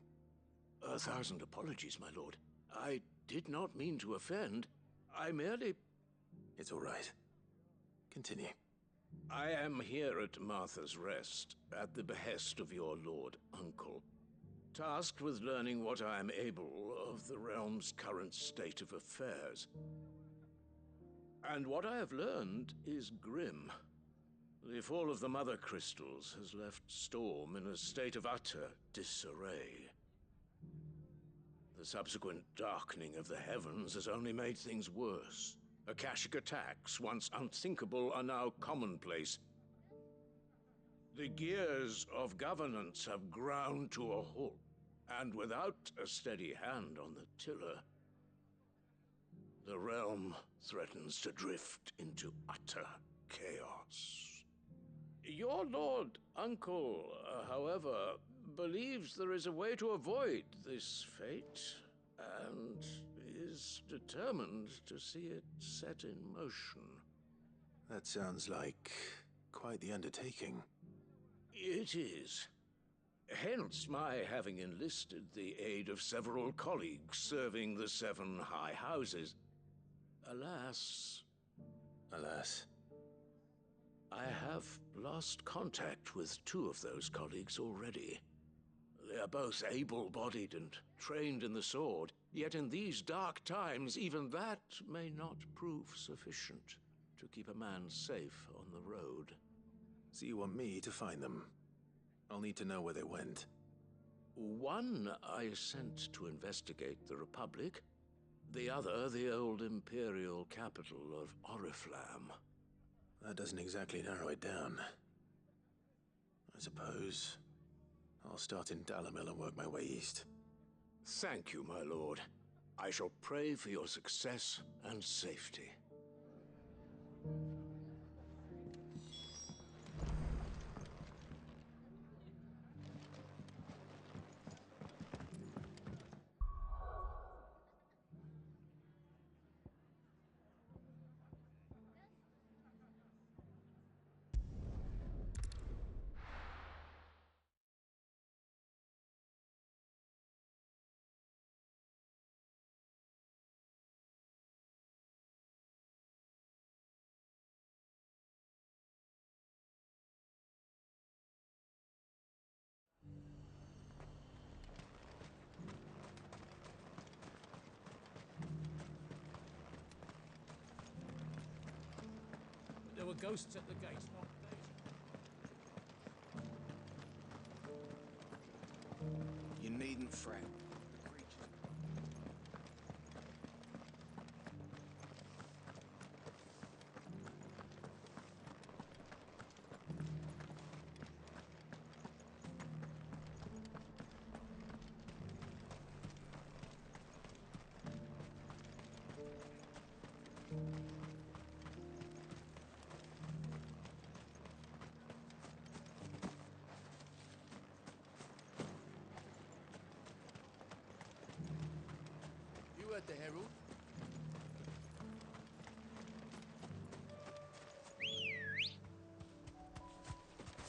1,000 apologies, my lord. I did not mean to offend. I merely... It's all right. Continue. I am here at Martha's Rest, at the behest of your lord uncle, tasked with learning what I am able of the realm's current state of affairs. And what I have learned is grim. The fall of the Mother Crystals has left Storm in a state of utter disarray. The subsequent darkening of the heavens has only made things worse. Akashic attacks, once unthinkable, are now commonplace. The gears of governance have ground to a halt, and without a steady hand on the tiller, the realm threatens to drift into utter chaos. Your lord uncle, however, believes there is a way to avoid this fate, and is determined to see it set in motion. That sounds like quite the undertaking. It is. Hence my having enlisted the aid of several colleagues serving the 7 high houses. Alas... Alas? I have lost contact with 2 of those colleagues already. They are both able-bodied and trained in the sword, yet in these dark times, even that may not prove sufficient to keep a man safe on the road. So you want me to find them? I'll need to know where they went. One I sent to investigate the Republic, the other the old Imperial capital of Oriflamme. That doesn't exactly narrow it down. I suppose I'll start in Dalimil and work my way east. Thank you, my lord. I shall pray for your success and safety. There were ghosts at the gate, not they. You needn't fret. You heard the herald?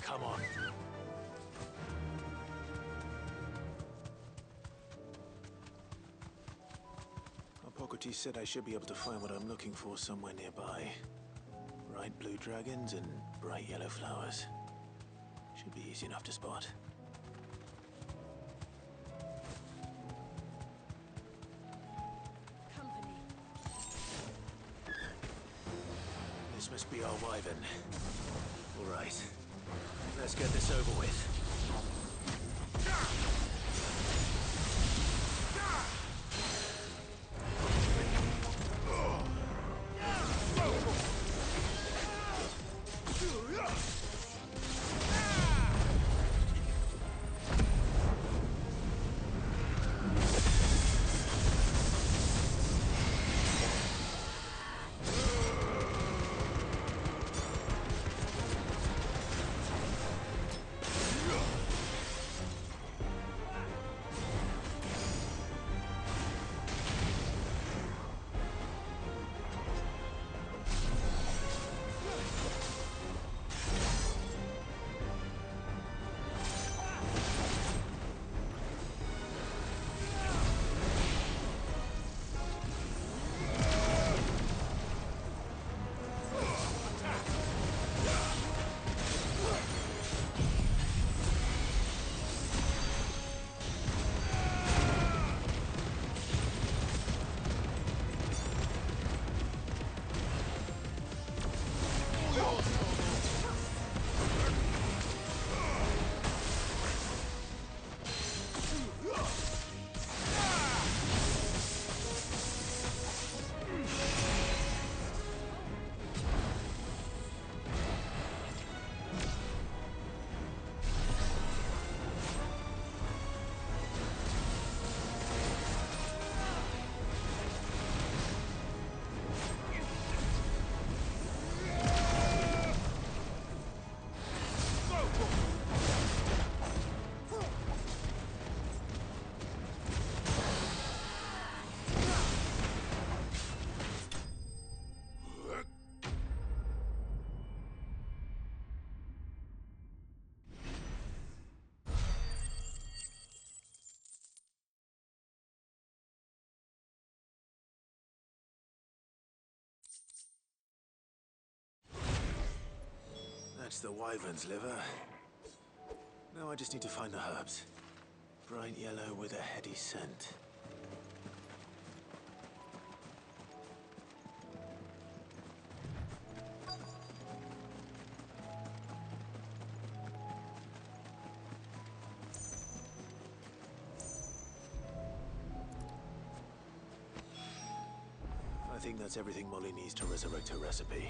Come on. Ep14 said I should be able to find what I'm looking for somewhere nearby. Bright blue dragons and bright yellow flowers. Should be easy enough to spot. This must be our wyvern. All right, let's get this over with. That's the wyvern's liver. Now I just need to find the herbs. Bright yellow with a heady scent. I think that's everything Molly needs to resurrect her recipe.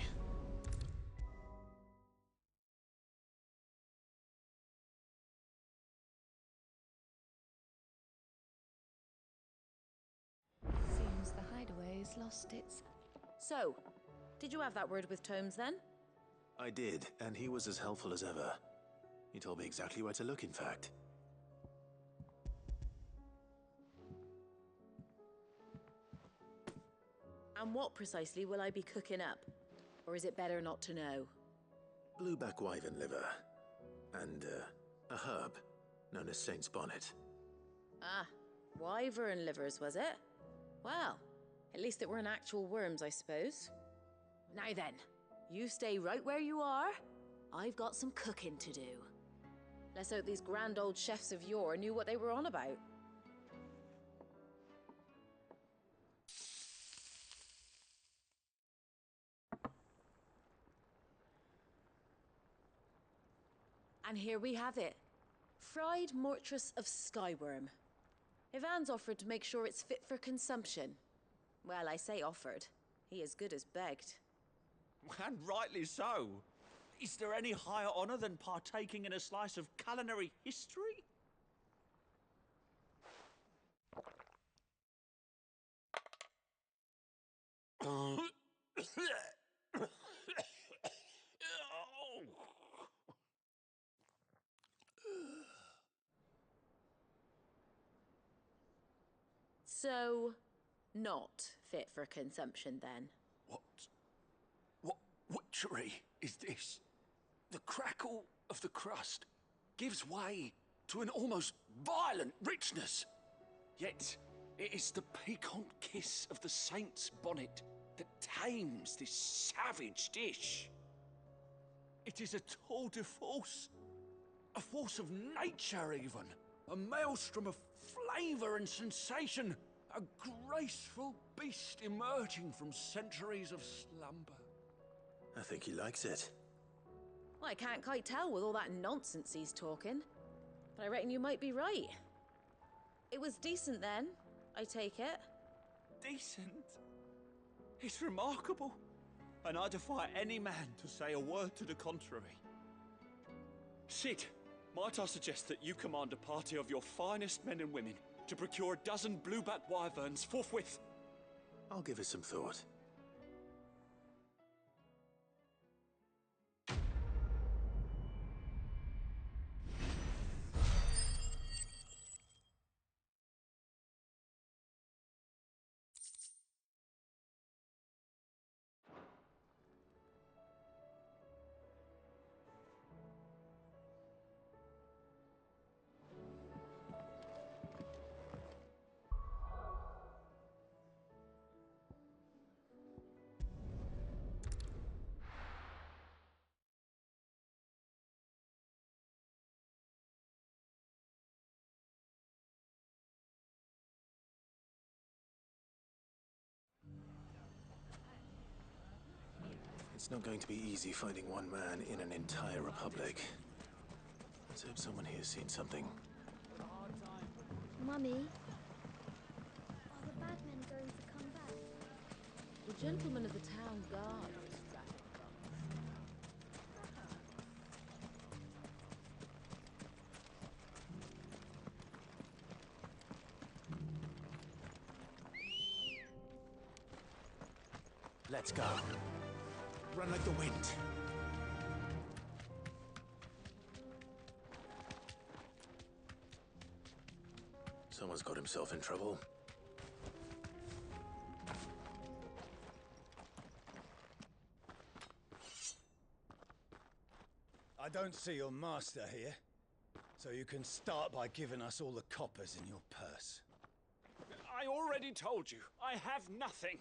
Seems the hideaway's lost its... So, did you have that word with Tomes then? I did, and he was as helpful as ever. He told me exactly where to look, in fact. And what precisely will I be cooking up? Or is it better not to know? Blueback wyvern liver. And, a herb known as Saint's Bonnet. Ah, wyvern livers, was it? Well, at least it weren't actual worms, I suppose. Now then, you stay right where you are. I've got some cooking to do. Let's hope these grand old chefs of yore knew what they were on about. And here we have it. Fried mortress of skyworm. Ivan's offered to make sure it's fit for consumption. Well, I say offered. He as good as begged. And rightly so. Is there any higher honor than partaking in a slice of culinary history? So, not fit for consumption then? What witchery is this? The crackle of the crust gives way to an almost violent richness. Yet, it is the piquant kiss of the saint's bonnet that tames this savage dish. It is a tour de force. A force of nature, even. A maelstrom of flavor and sensation. A graceful beast emerging from centuries of slumber. I think he likes it. Well, I can't quite tell with all that nonsense he's talking. But I reckon you might be right. It was decent then, I take it. Decent? It's remarkable. and I defy any man to say a word to the contrary. Sid, might I suggest that you command a party of your finest men and women to procure a dozen blueback wyverns forthwith? I'll give it some thought. It's not going to be easy finding one man in an entire republic. Let's hope someone here's seen something. Mummy, are the bad men going to come back? The gentlemen of the town guard are distracted. Let's go. Run like the wind. Someone's got himself in trouble. I don't see your master here, so you can start by giving us all the coppers in your purse. I already told you, I have nothing.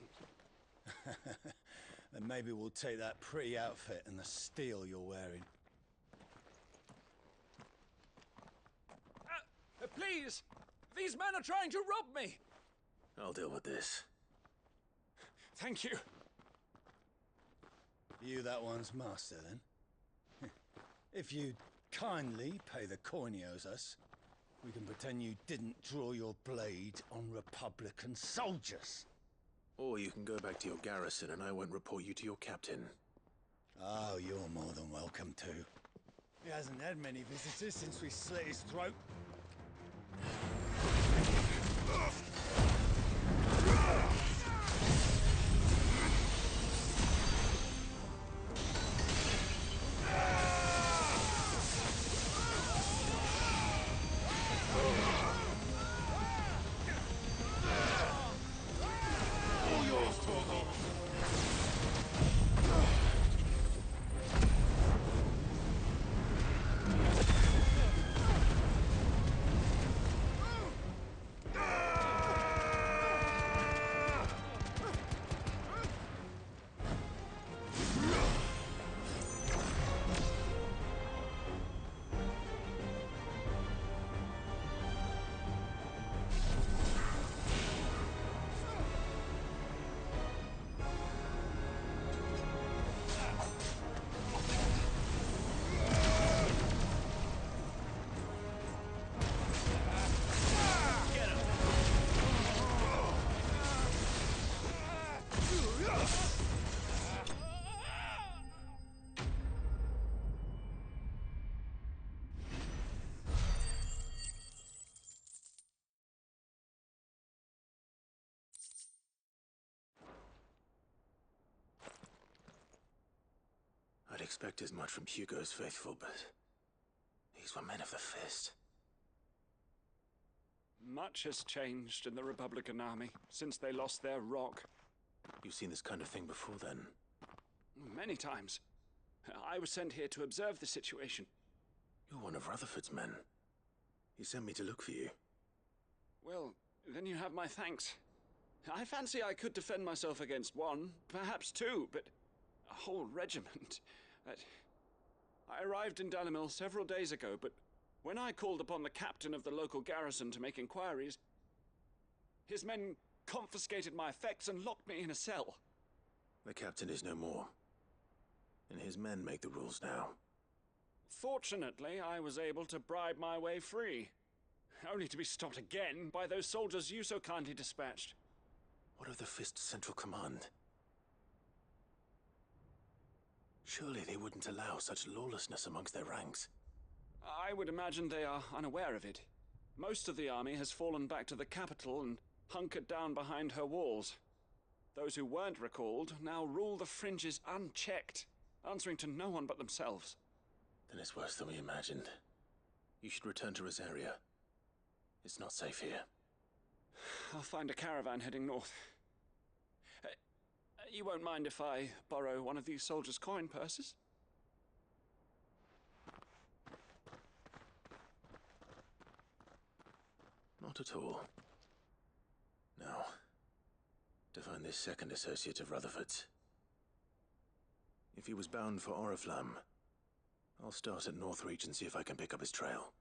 Then maybe we'll take that pretty outfit and the steel you're wearing. Please! These men are trying to rob me! I'll deal with this. Thank you. You that one's master, then? If you kindly pay the coin he owes us, we can pretend you didn't draw your blade on Republican soldiers. Or you can go back to your garrison and I won't report you to your captain. Oh, you're more than welcome to. He hasn't had many visitors since we slit his throat. I'd expect as much from Hugo's faithful, but these were men of the fist. Much has changed in the Republican army since they lost their rock. You've seen this kind of thing before, then? Many times. I was sent here to observe the situation. You're one of Rutherford's men. He sent me to look for you. Well, then you have my thanks. I fancy I could defend myself against one, perhaps two, but a whole regiment. I arrived in Dalimil several days ago, but when I called upon the captain of the local garrison to make inquiries, his men confiscated my effects and locked me in a cell. The captain is no more, and his men make the rules now. Fortunately, I was able to bribe my way free, only to be stopped again by those soldiers you so kindly dispatched. What of the Fist's central command? Surely they wouldn't allow such lawlessness amongst their ranks. I would imagine they are unaware of it. Most of the army has fallen back to the capital and hunkered down behind her walls. Those who weren't recalled now rule the fringes unchecked, answering to no one but themselves. Then it's worse than we imagined. You should return to Rosaria. It's not safe here. I'll find a caravan heading north. You won't mind if I borrow one of these soldiers' coin purses? Not at all. Now, to find this second associate of Rutherford's. If he was bound for Oriflamme, I'll start at Northreach and see if I can pick up his trail.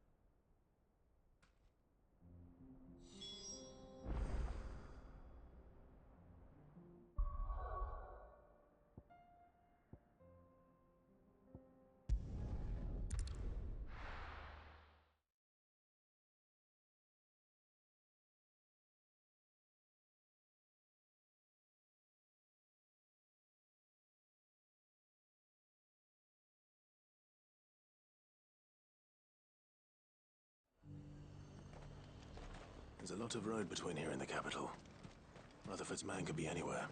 There's a lot of road between here and the capital. Rutherford's man could be anywhere.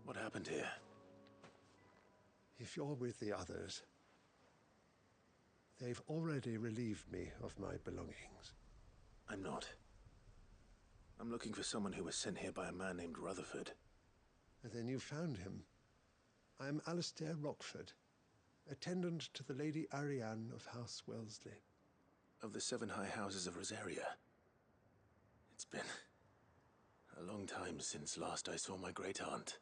What happened here? If you're with the others, they've already relieved me of my belongings. I'm not. I'm looking for someone who was sent here by a man named Rutherford. And then you found him. I am Alistair Rockford, attendant to the Lady Ariane of House Wellesley. Of the 7 high houses of Rosaria. It's been a long time since last I saw my great-aunt.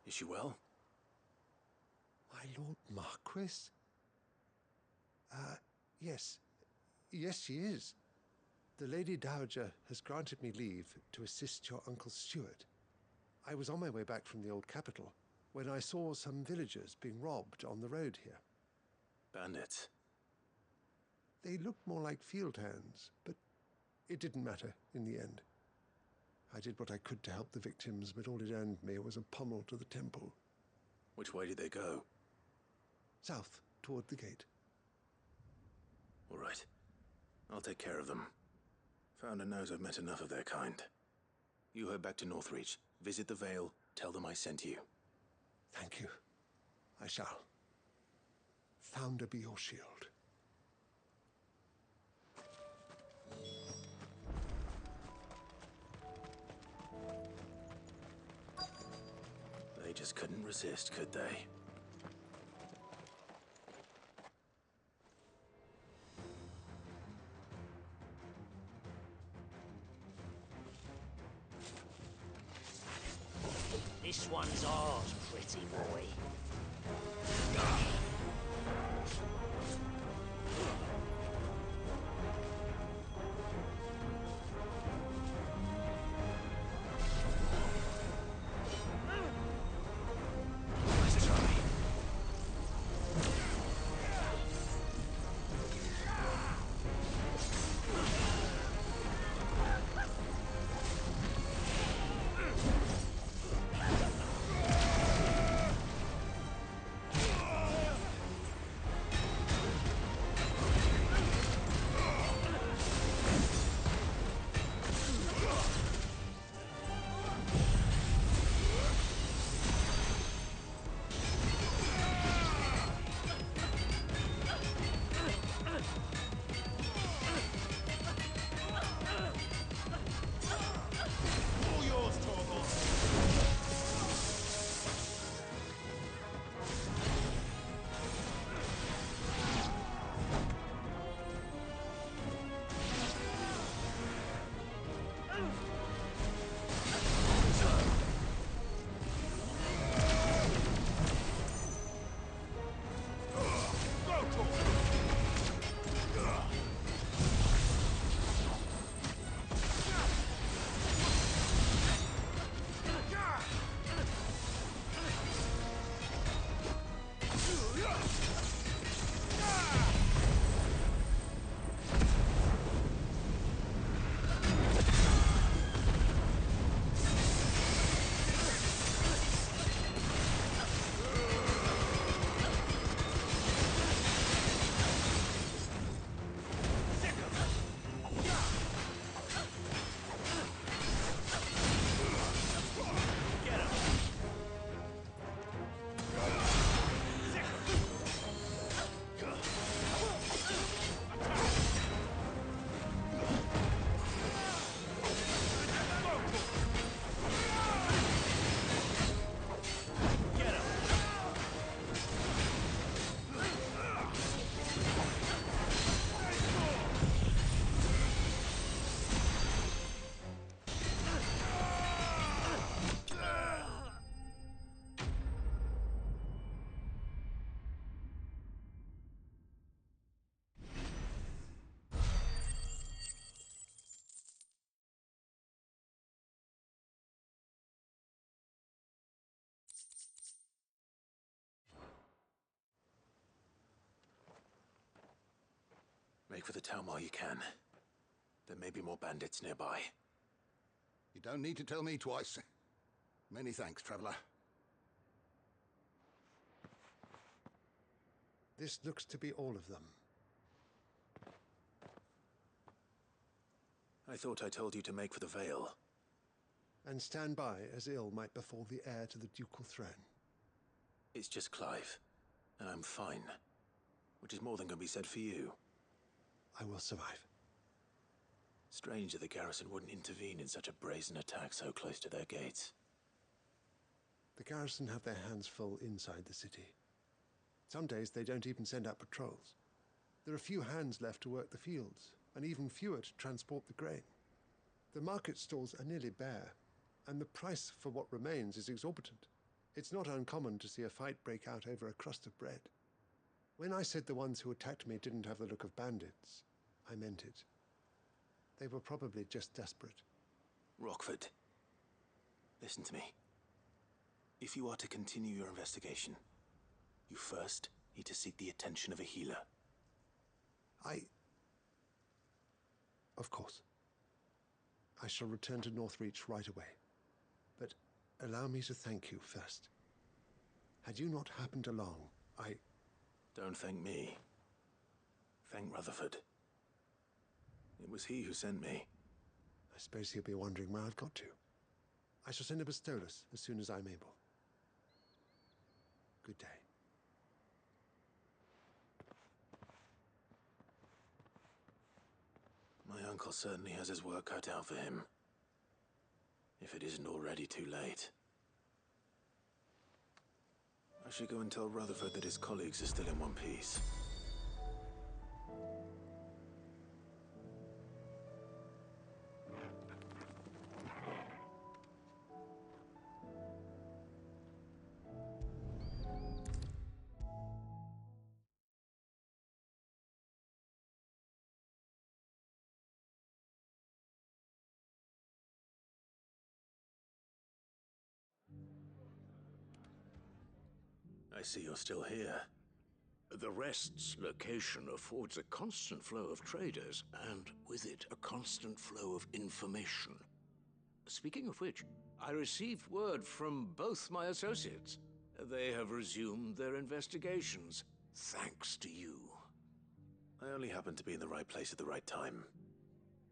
Is she well? My Lord Marquis? Yes. Yes, she is. The Lady Dowager has granted me leave to assist your Uncle Stuart. I was on my way back from the old capital when I saw some villagers being robbed on the road here. Bandits? They looked more like field hands, but it didn't matter in the end. I did what I could to help the victims, but all it earned me was a pommel to the temple. Which way did they go? South, toward the gate. All right. I'll take care of them. Founder knows I've met enough of their kind. You head back to Northreach, visit the Vale, tell them I sent you. Thank you. I shall. Founder be your shield. They just couldn't resist, could they? This one's ours, pretty boy. Make for the town while you can. There may be more bandits nearby. You don't need to tell me twice. Many thanks, traveler. This looks to be all of them. I thought I told you to make for the Vale. And stand by as ill might befall the heir to the ducal throne. It's just Clive, and I'm fine. Which is more than can be said for you. I will survive. Strange that the garrison wouldn't intervene in such a brazen attack so close to their gates. The garrison have their hands full inside the city. Some days they don't even send out patrols. There are few hands left to work the fields, and even fewer to transport the grain. The market stalls are nearly bare, and the price for what remains is exorbitant. It's not uncommon to see a fight break out over a crust of bread. When I said the ones who attacked me didn't have the look of bandits, I meant it. They were probably just desperate. Rockford, listen to me. If you are to continue your investigation, you first need to seek the attention of a healer. Of course. I shall return to Northreach right away. But allow me to thank you first. Had you not happened along, Don't thank me. Thank Rutherford. It was he who sent me. I suppose he'll be wondering where I've got to. I shall send a Bastolus as soon as I'm able. Good day. My uncle certainly has his work cut out for him. If it isn't already too late. I should go and tell Rutherford that his colleagues are still in one piece. I see you're still here. The Rest's location affords a constant flow of traders, and with it, a constant flow of information. Speaking of which, I received word from both my associates. They have resumed their investigations, thanks to you. I only happened to be in the right place at the right time.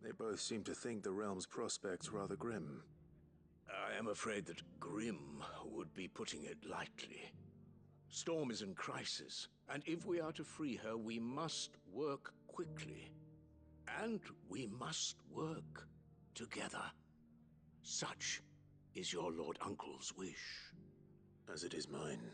They both seem to think the realm's prospects rather grim. I am afraid that grim would be putting it lightly. Storm is in crisis, and if we are to free her, we must work quickly. And we must work together. Such is your Lord Uncle's wish. As it is mine.